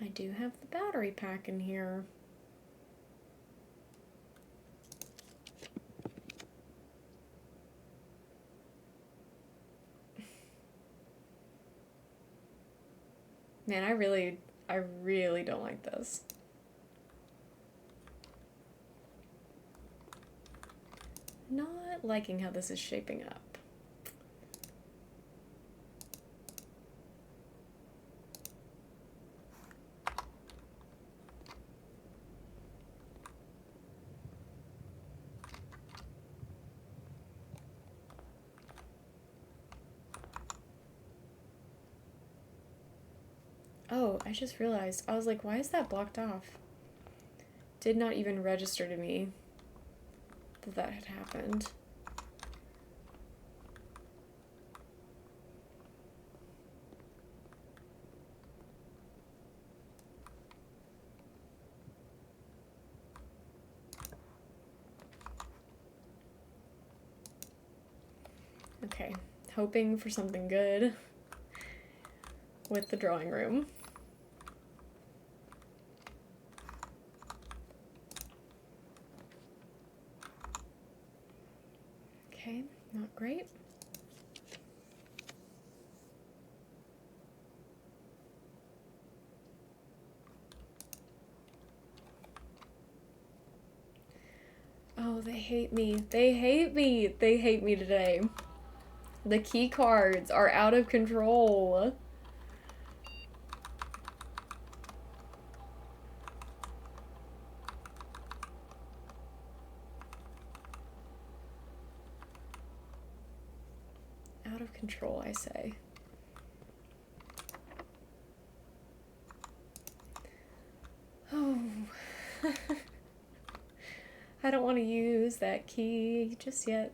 I do have the battery pack in here. Man, I really don't like this. Not liking how this is shaping up. Oh, I just realized. I was like, why is that blocked off? Did not even register to me that that had happened. Okay, hoping for something good with the drawing room. Okay, not great. Oh, they hate me. They hate me. They hate me today. The key cards are out of control. Out of control, I say. Oh. I don't want to use that key just yet.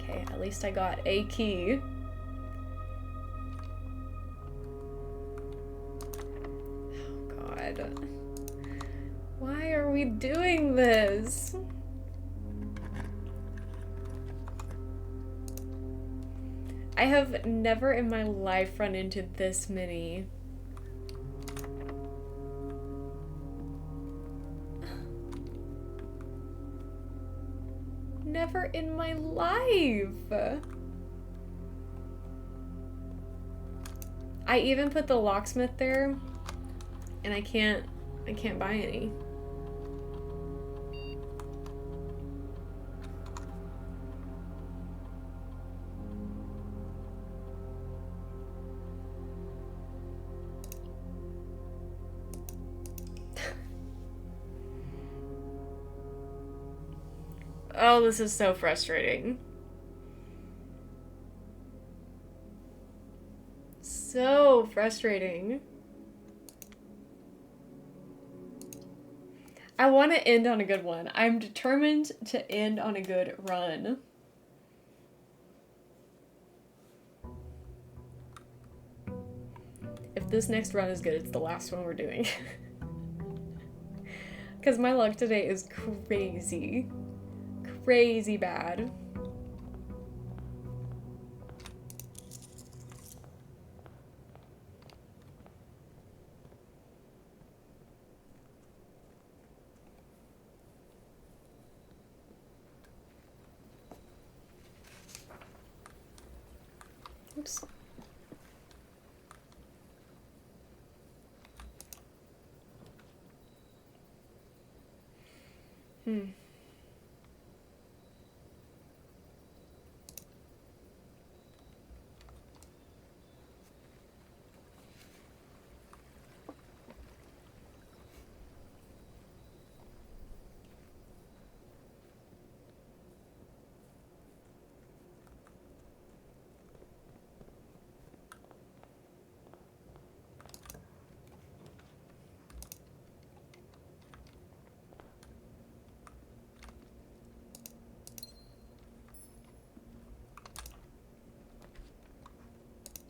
Okay, at least I got a key. Oh, God. doing this? I have never in my life run into this many. Never in my life. I even put the locksmith there, and I can't buy any. Oh, this is so frustrating. So frustrating. I want to end on a good one. I'm determined to end on a good run. If this next run is good, it's the last one we're doing. Because my luck today is crazy. Crazy bad. Oops.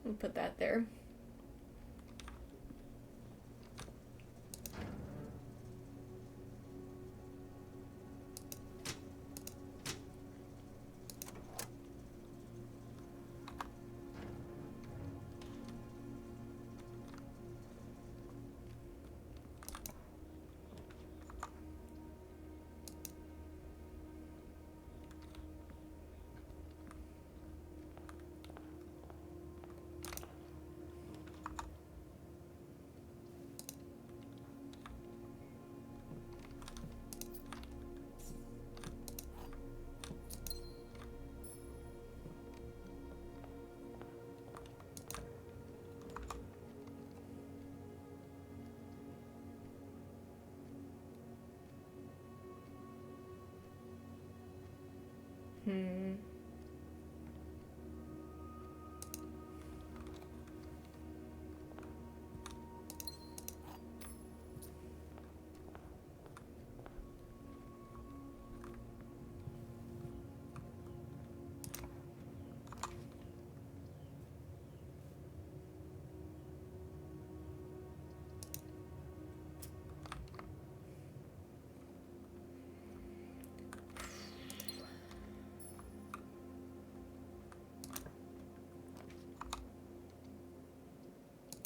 I'll put that there.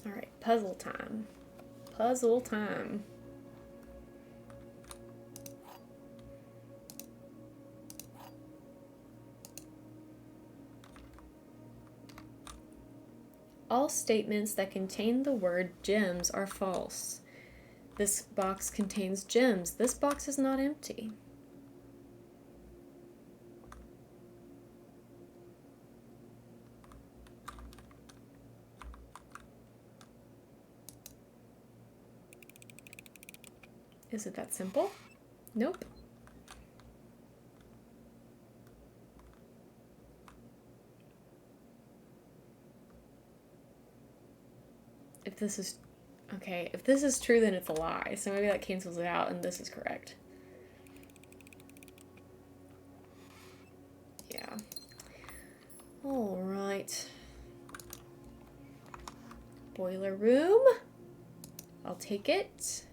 All right, puzzle time. Puzzle time. All statements that contain the word gems are false. This box contains gems. This box is not empty. Is it that simple? Nope. If this is... Okay, if this is true, then it's a lie. So maybe that cancels it out and this is correct. Yeah. All right. Boiler room. I'll take it.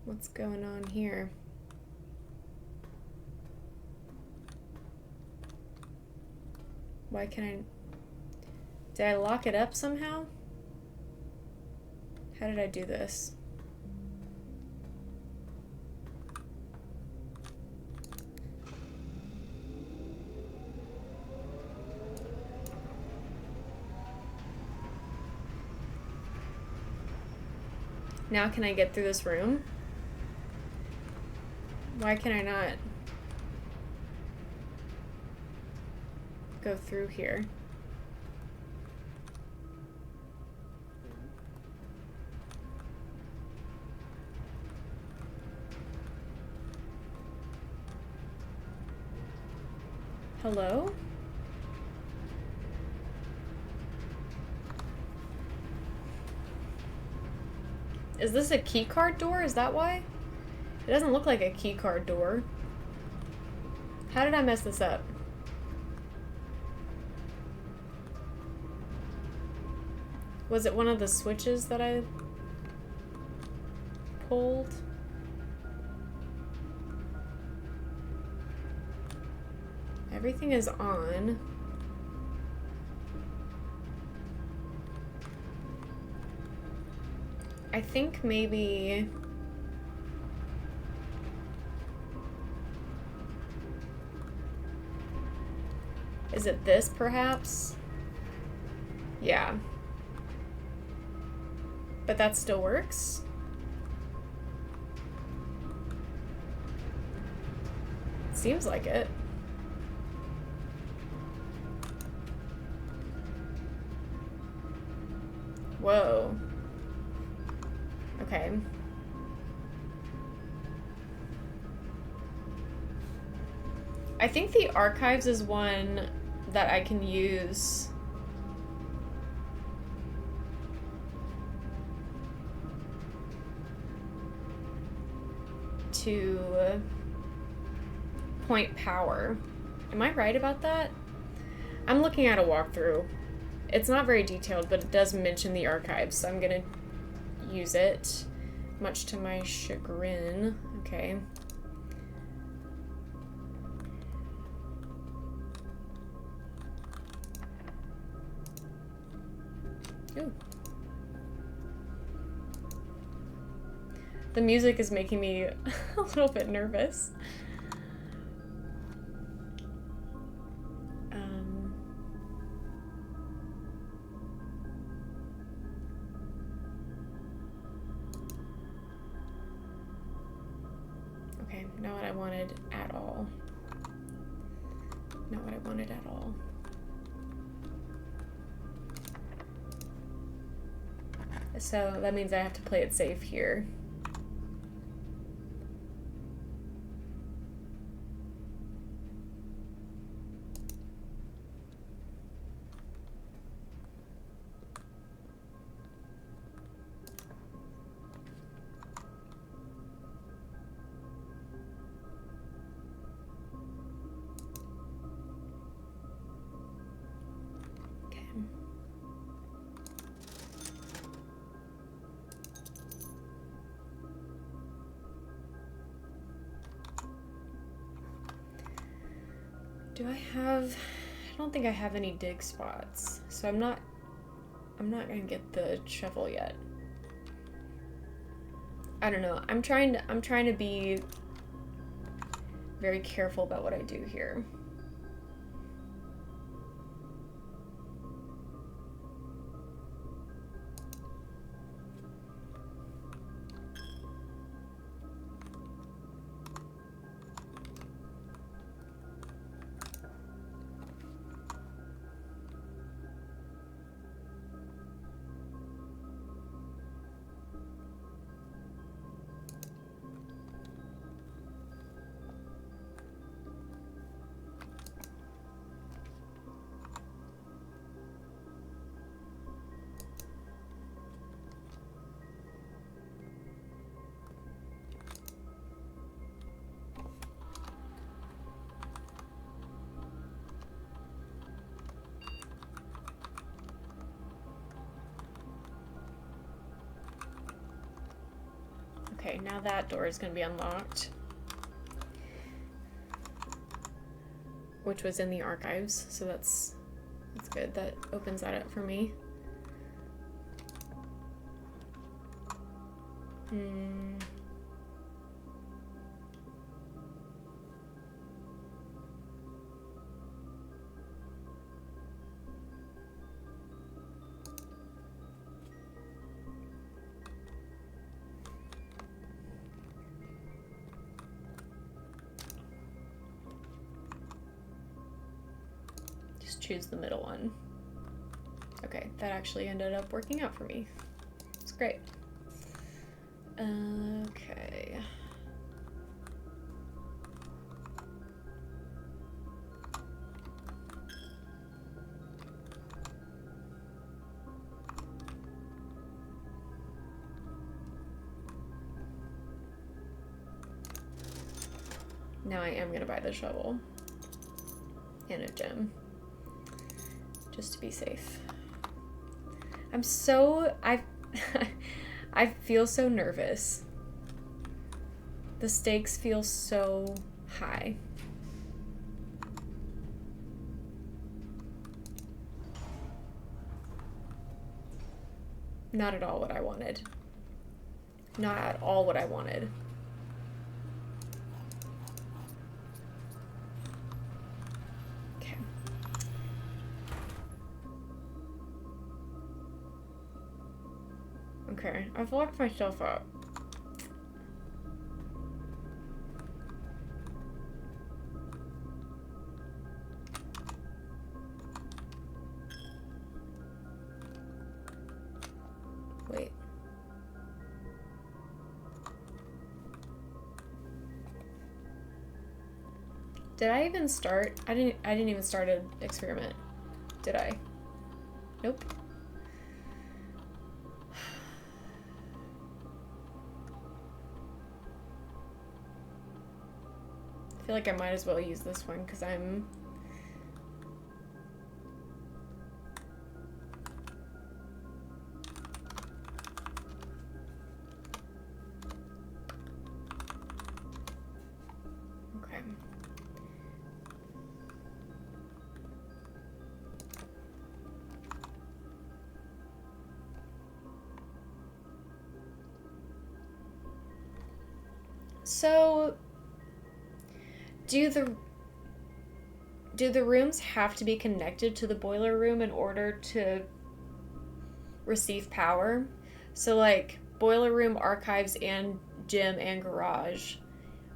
What's going on here? Why can I... Did I lock it up somehow? How did I do this? Now can I get through this room? Why can I not go through here? Hello? Is this a keycard door? Is that why? It doesn't look like a keycard door. How did I mess this up? Was it one of the switches that I pulled? Everything is on. I think maybe... Is it this, perhaps? Yeah. But that still works? Seems like it. Whoa. Okay. I think the archives is one that I can use to point power. Am I right about that? I'm looking at a walkthrough. It's not very detailed, but it does mention the archives, so I'm gonna use it, much to my chagrin. Okay. Ooh. The music is making me a little bit nervous. Okay, not what I wanted at all. Not what I wanted at all. So that means I have to play it safe here. Do I have... I don't think I have any dig spots, so I'm not gonna get the shovel yet. I don't know. I'm trying to be very careful about what I do here. Okay, now that door is going to be unlocked. Which was in the archives, so that's good. That opens that up for me. Just choose the middle one. Okay, that actually ended up working out for me. It's great. Okay. Now I am gonna buy the shovel and a gem, just to be safe. I feel so nervous. The stakes feel so high. Not at all what I wanted. Not at all what I wanted. Okay, I've locked myself up. Wait. Did I even start? I didn't even start an experiment. Did I? Nope. I feel like I might as well use this one because I'm... Okay. So... Do the rooms have to be connected to the boiler room in order to receive power? So like boiler room, archives, and gym and garage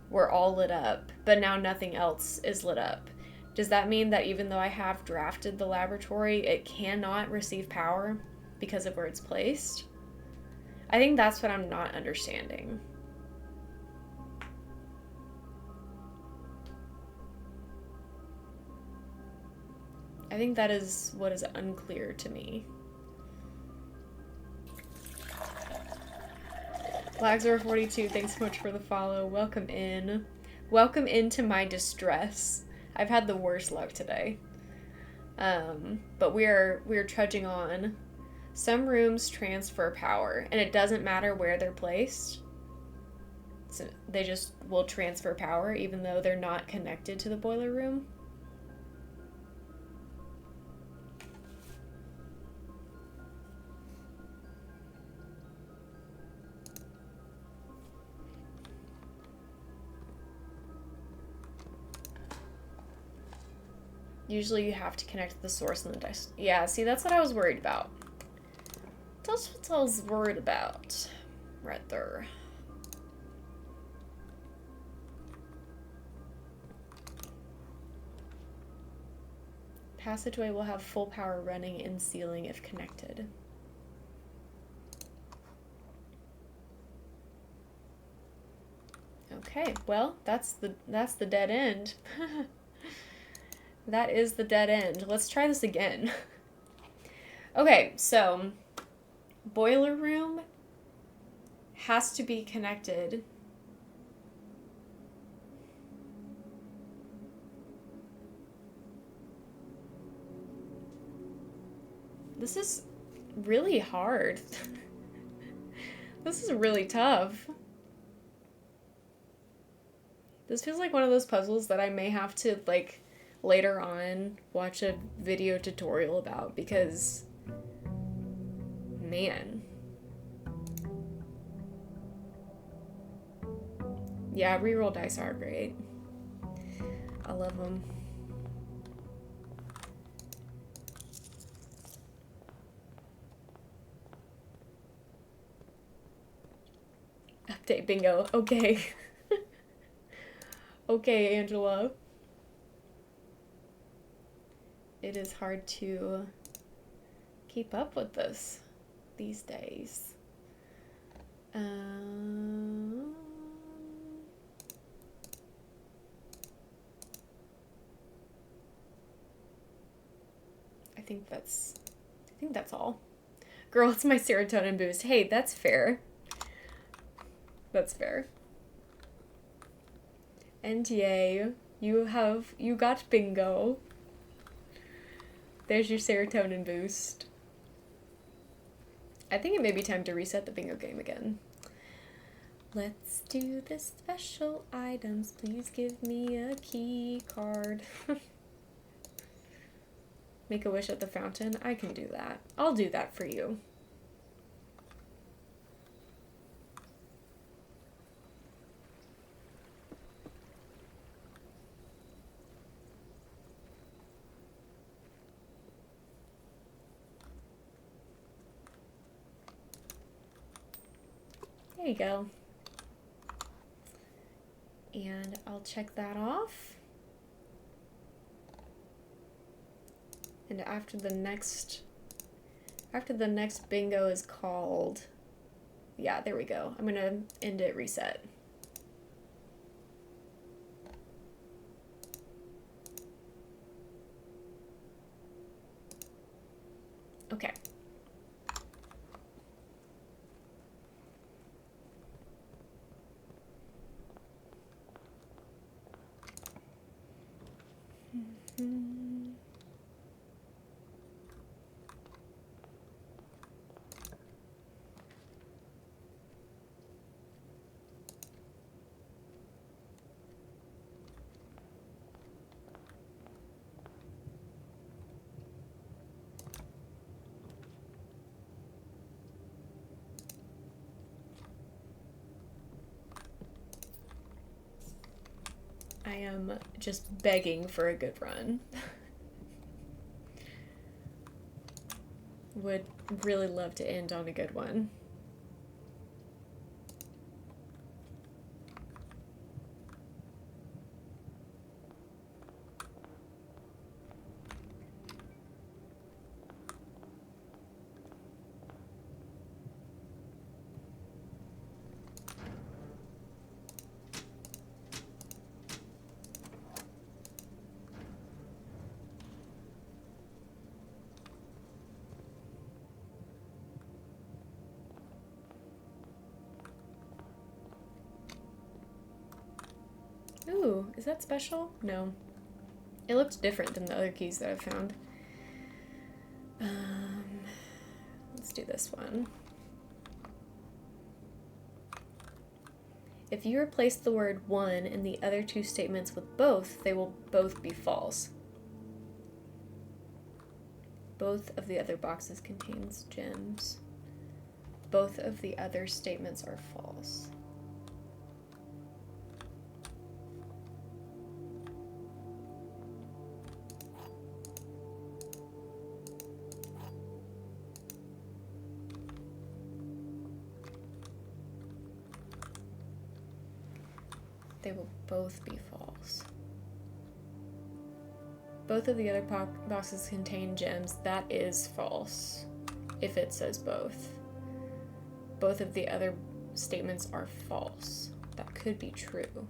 were all lit up, but now nothing else is lit up. Does that mean that even though I have drafted the laboratory, it cannot receive power because of where it's placed? I think that's what I'm not understanding. I think that is what is unclear to me. Blackzor42, thanks so much for the follow. Welcome in. Welcome into my distress. I've had the worst luck today. But we're trudging on. Some rooms transfer power, and it doesn't matter where they're placed. So they just will transfer power even though they're not connected to the boiler room. Usually you have to connect the source and the dice. Yeah, see, that's what I was worried about. That's what I was worried about. Right there. Passageway will have full power running in ceiling if connected. Okay, well, that's the dead end. That is the dead end. Let's try this again. Okay, so boiler room has to be connected. This is really hard. This is really tough. This feels like one of those puzzles that I may have to, like, later on watch a video tutorial about because, man. Yeah, reroll dice are great. I love them. Update bingo. Okay. Okay, Angela. It is hard to keep up with this these days. I think that's all. Girl, it's my serotonin boost. Hey, that's fair. That's fair. And yay, you got bingo. There's your serotonin boost. I think it may be time to reset the bingo game again. Let's do the special items. Please give me a key card. Make a wish at the fountain. I can do that. I'll do that for you. There you go. And I'll check that off. And after the next bingo is called, yeah, there we go. I'm gonna end it reset. Okay. I am just begging for a good run. Would really love to end on a good one. Ooh, is that special? No. It looks different than the other keys that I've found. Let's do this one. If you replace the word one in the other two statements with both, they will both be false. Both of the other boxes contains gems. Both of the other statements are false. They will both be false. Both of the other boxes contain gems. That is false, if it says both. Both of the other statements are false. That could be true.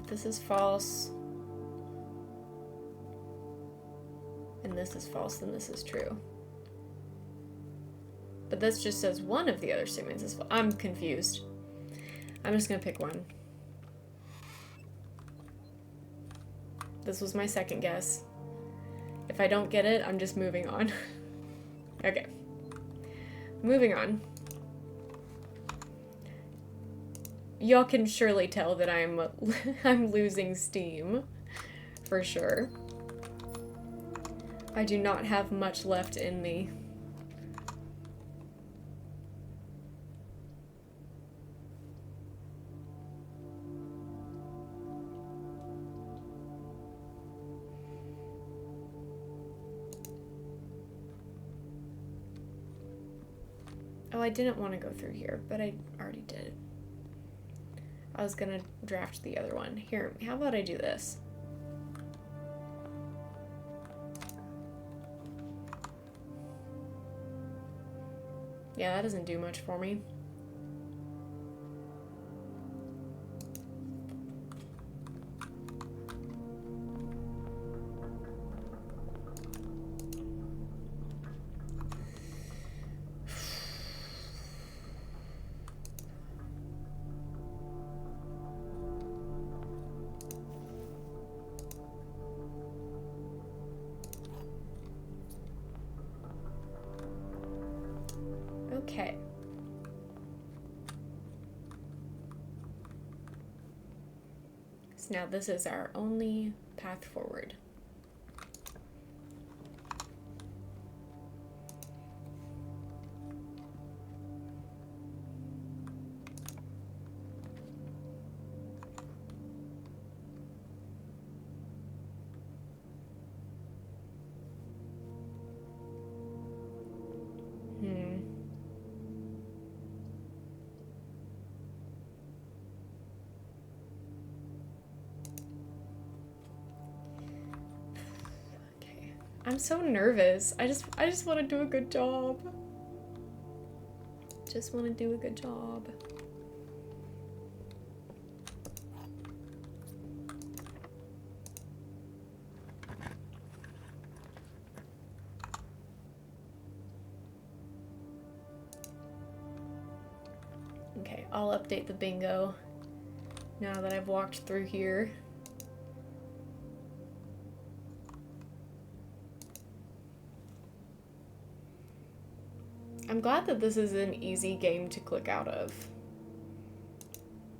This is false, and this is false, then this is true. But this just says one of the other statements is false. I'm confused. I'm just gonna pick one. This was my second guess. If I don't get it, I'm just moving on. Okay. Moving on. Y'all can surely tell that I'm losing steam. For sure. I do not have much left in me. Oh, I didn't want to go through here, but I already did. I was gonna draft the other one. Here, how about I do this? Yeah, that doesn't do much for me. Okay. So now this is our only path forward. I'm so nervous. I just want to do a good job. Just want to do a good job. Okay, I'll update the bingo now that I've walked through here. I'm glad that this is an easy game to click out of.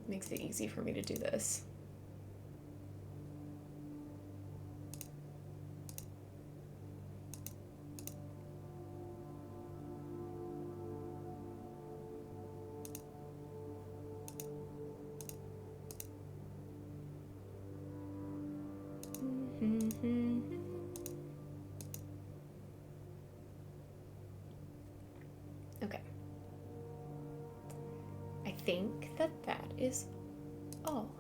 Makes it easy for me to do this. Okay. I think that is all.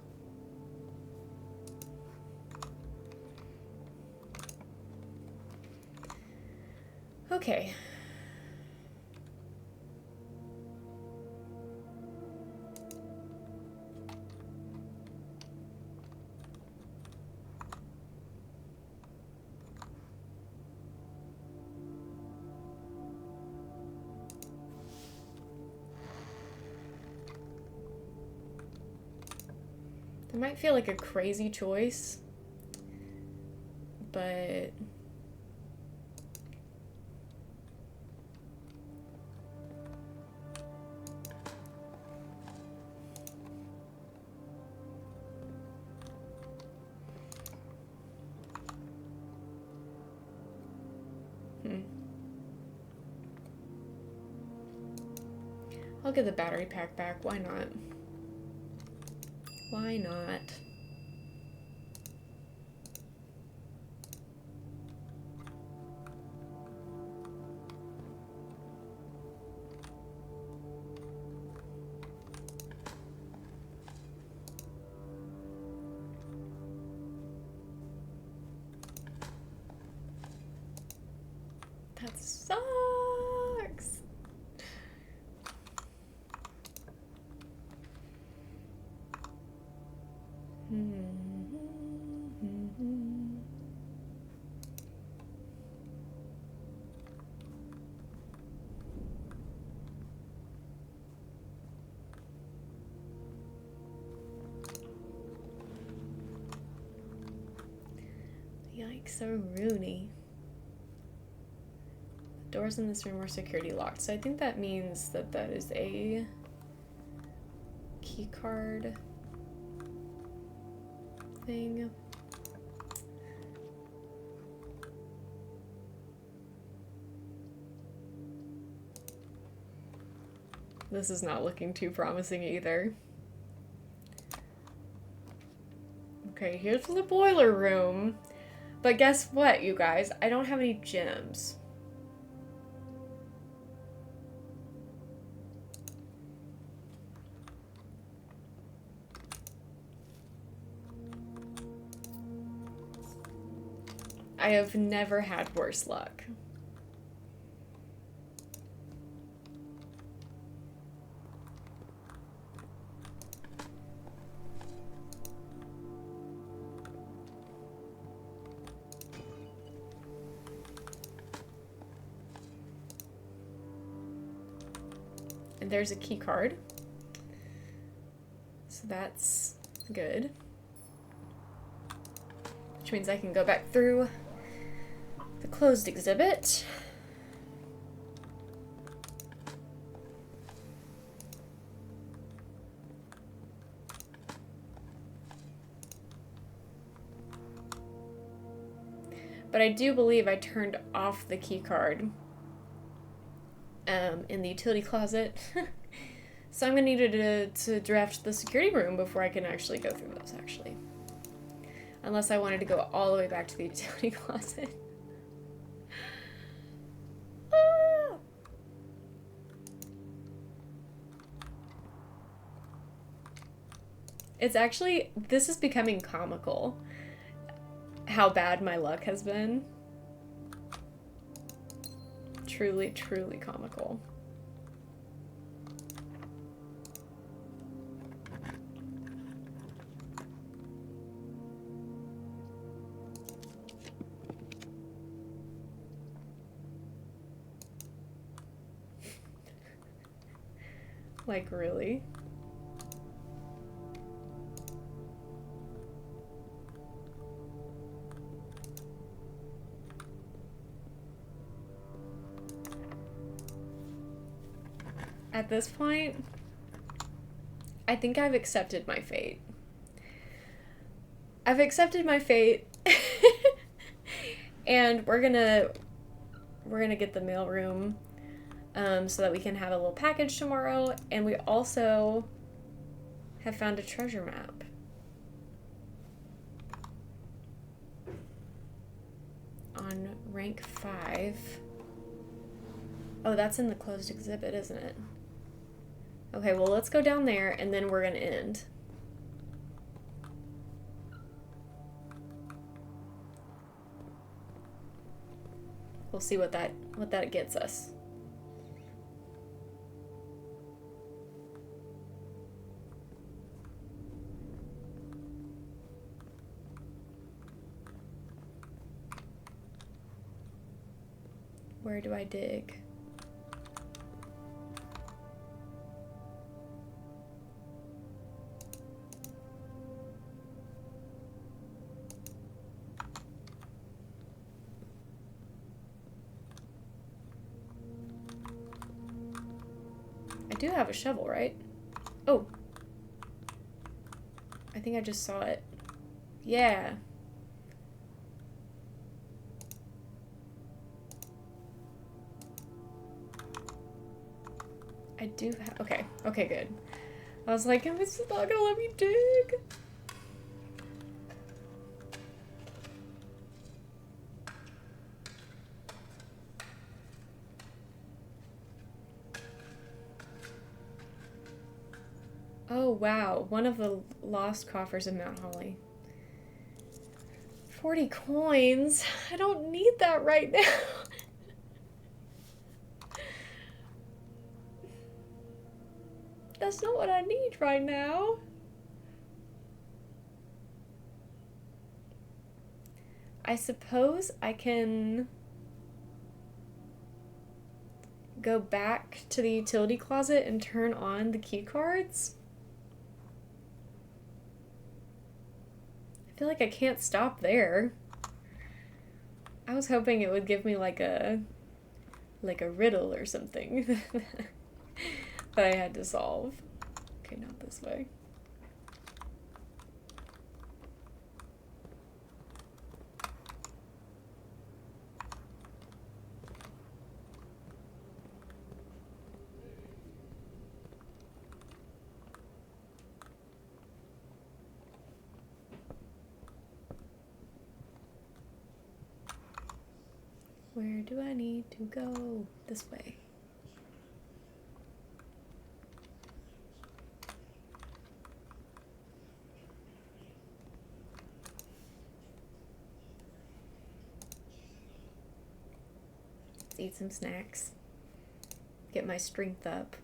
Okay. It might feel like a crazy choice, but I'll get the battery pack back. Why not? Why not? That sucks. Like, so Rooney. Doors in this room are security locked, so I think that means that that is a key card thing. This is not looking too promising either. Okay, here's the boiler room. But guess what, you guys? I don't have any gems. I have never had worse luck. And there's a key card. So that's good. Which means I can go back through the closed exhibit. But I do believe I turned off the key card in the utility closet. So I'm gonna need to draft the security room before I can actually go through those, actually. Unless I wanted to go all the way back to the utility closet. Ah! It's actually, this is becoming comical. How bad my luck has been. Truly, truly comical. Like, really? At this point, I think I've accepted my fate. I've accepted my fate. And we're gonna get the mailroom so that we can have a little package tomorrow. And we also have found a treasure map. On rank 5. Oh, that's in the closed exhibit, isn't it? Okay, well, let's go down there, and then we're gonna end. We'll see what that gets us. Where do I dig? I do have a shovel, right? Oh. I think I just saw it. Yeah. I do have, okay. Okay, good. I was like, it's not gonna let me dig. Oh, wow. One of the lost coffers in Mount Holly. 40 coins? I don't need that right now. That's not what I need right now. I suppose I can go back to the utility closet and turn on the key cards. I feel like I can't stop there. I was hoping it would give me like a riddle or something that I had to solve. Okay, not this way. Where do I need to go? This way. Let's eat some snacks. Get my strength up.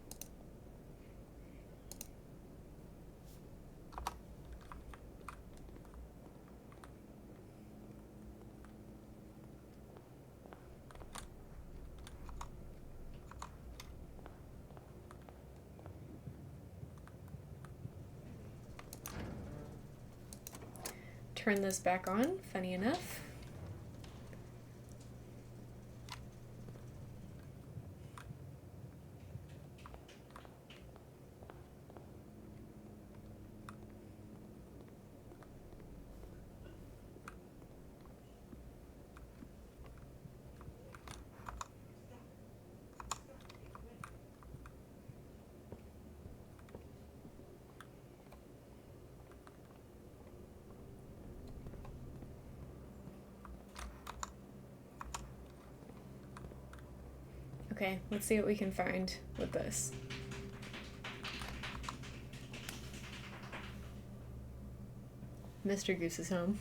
Turn this back on, funny enough. Okay, let's see what we can find with this. Mr. Goose is home.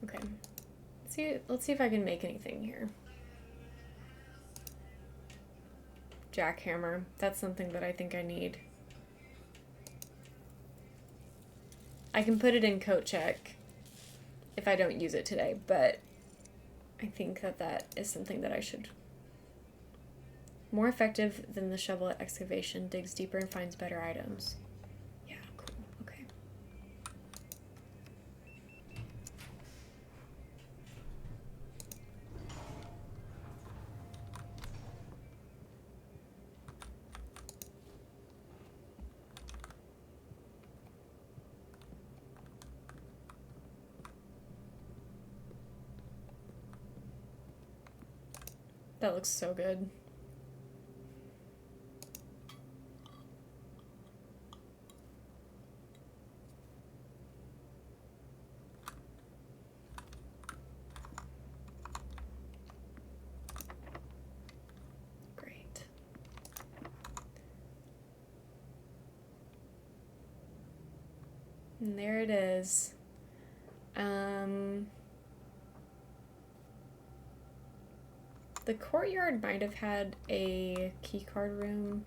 Okay, let's see if I can make anything here. Jackhammer, that's something that I think I need. I can put it in coat check if I don't use it today, but I think that is something that I should. More effective than the shovel at excavation, digs deeper and finds better items. Yeah, cool, okay. That looks so good. Great. And there it is. The courtyard might have had a keycard room,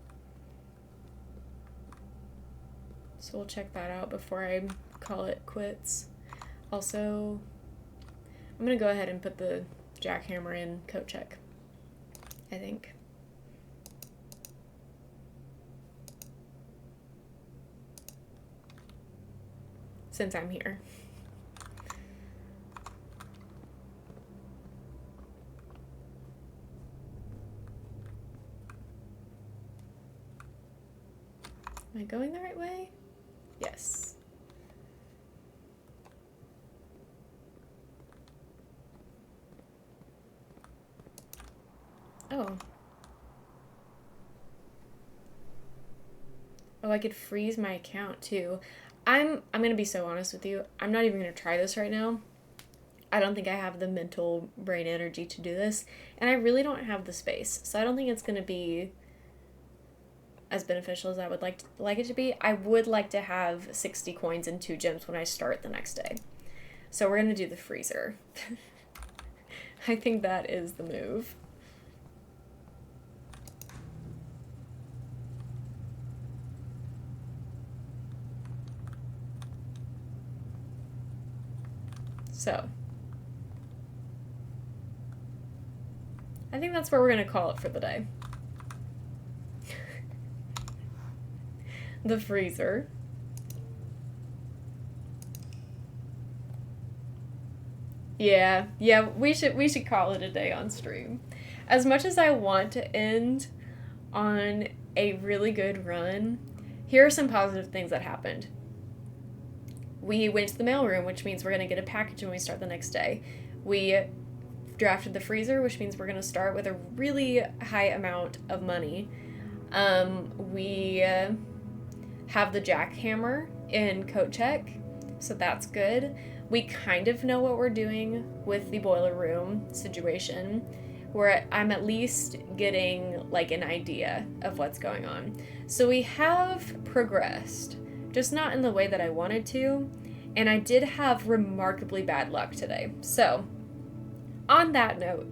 so we'll check that out before I call it quits. Also, I'm gonna go ahead and put the jackhammer in coat check, I think. Since I'm here. Am I going the right way? Yes. Oh. Oh, I could freeze my account too. I'm gonna be so honest with you. I'm not even gonna try this right now. I don't think I have the mental brain energy to do this, and I really don't have the space. So I don't think it's gonna be as beneficial as I would like it to be. I would like to have 60 coins and 2 gems when I start the next day. So we're going to do the freezer. I think that is the move. So, I think that's where we're going to call it for the day. The freezer. Yeah, we should call it a day on stream. As much as I want to end on a really good run, here are some positive things that happened. We went to the mailroom, which means we're going to get a package when we start the next day. We drafted the freezer, which means we're going to start with a really high amount of money. We have the jackhammer in coat check, so that's good. We kind of know what we're doing with the boiler room situation, where I'm at least getting like an idea of what's going on. So we have progressed, just not in the way that I wanted to, and I did have remarkably bad luck today. So, on that note,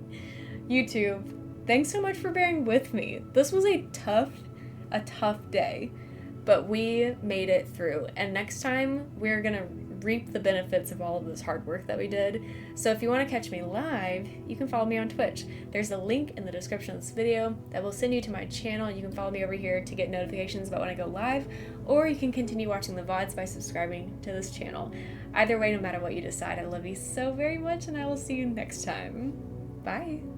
YouTube, thanks so much for bearing with me. This was a tough day, but we made it through, and next time we're gonna reap the benefits of all of this hard work that we did. So if you want to catch me live, you can follow me on Twitch. There's a link in the description of this video that will send you to my channel. You can follow me over here to get notifications about when I go live, or you can continue watching the VODs by subscribing to this channel. Either way, no matter what you decide, I love you so very much, and I will see you next time. Bye!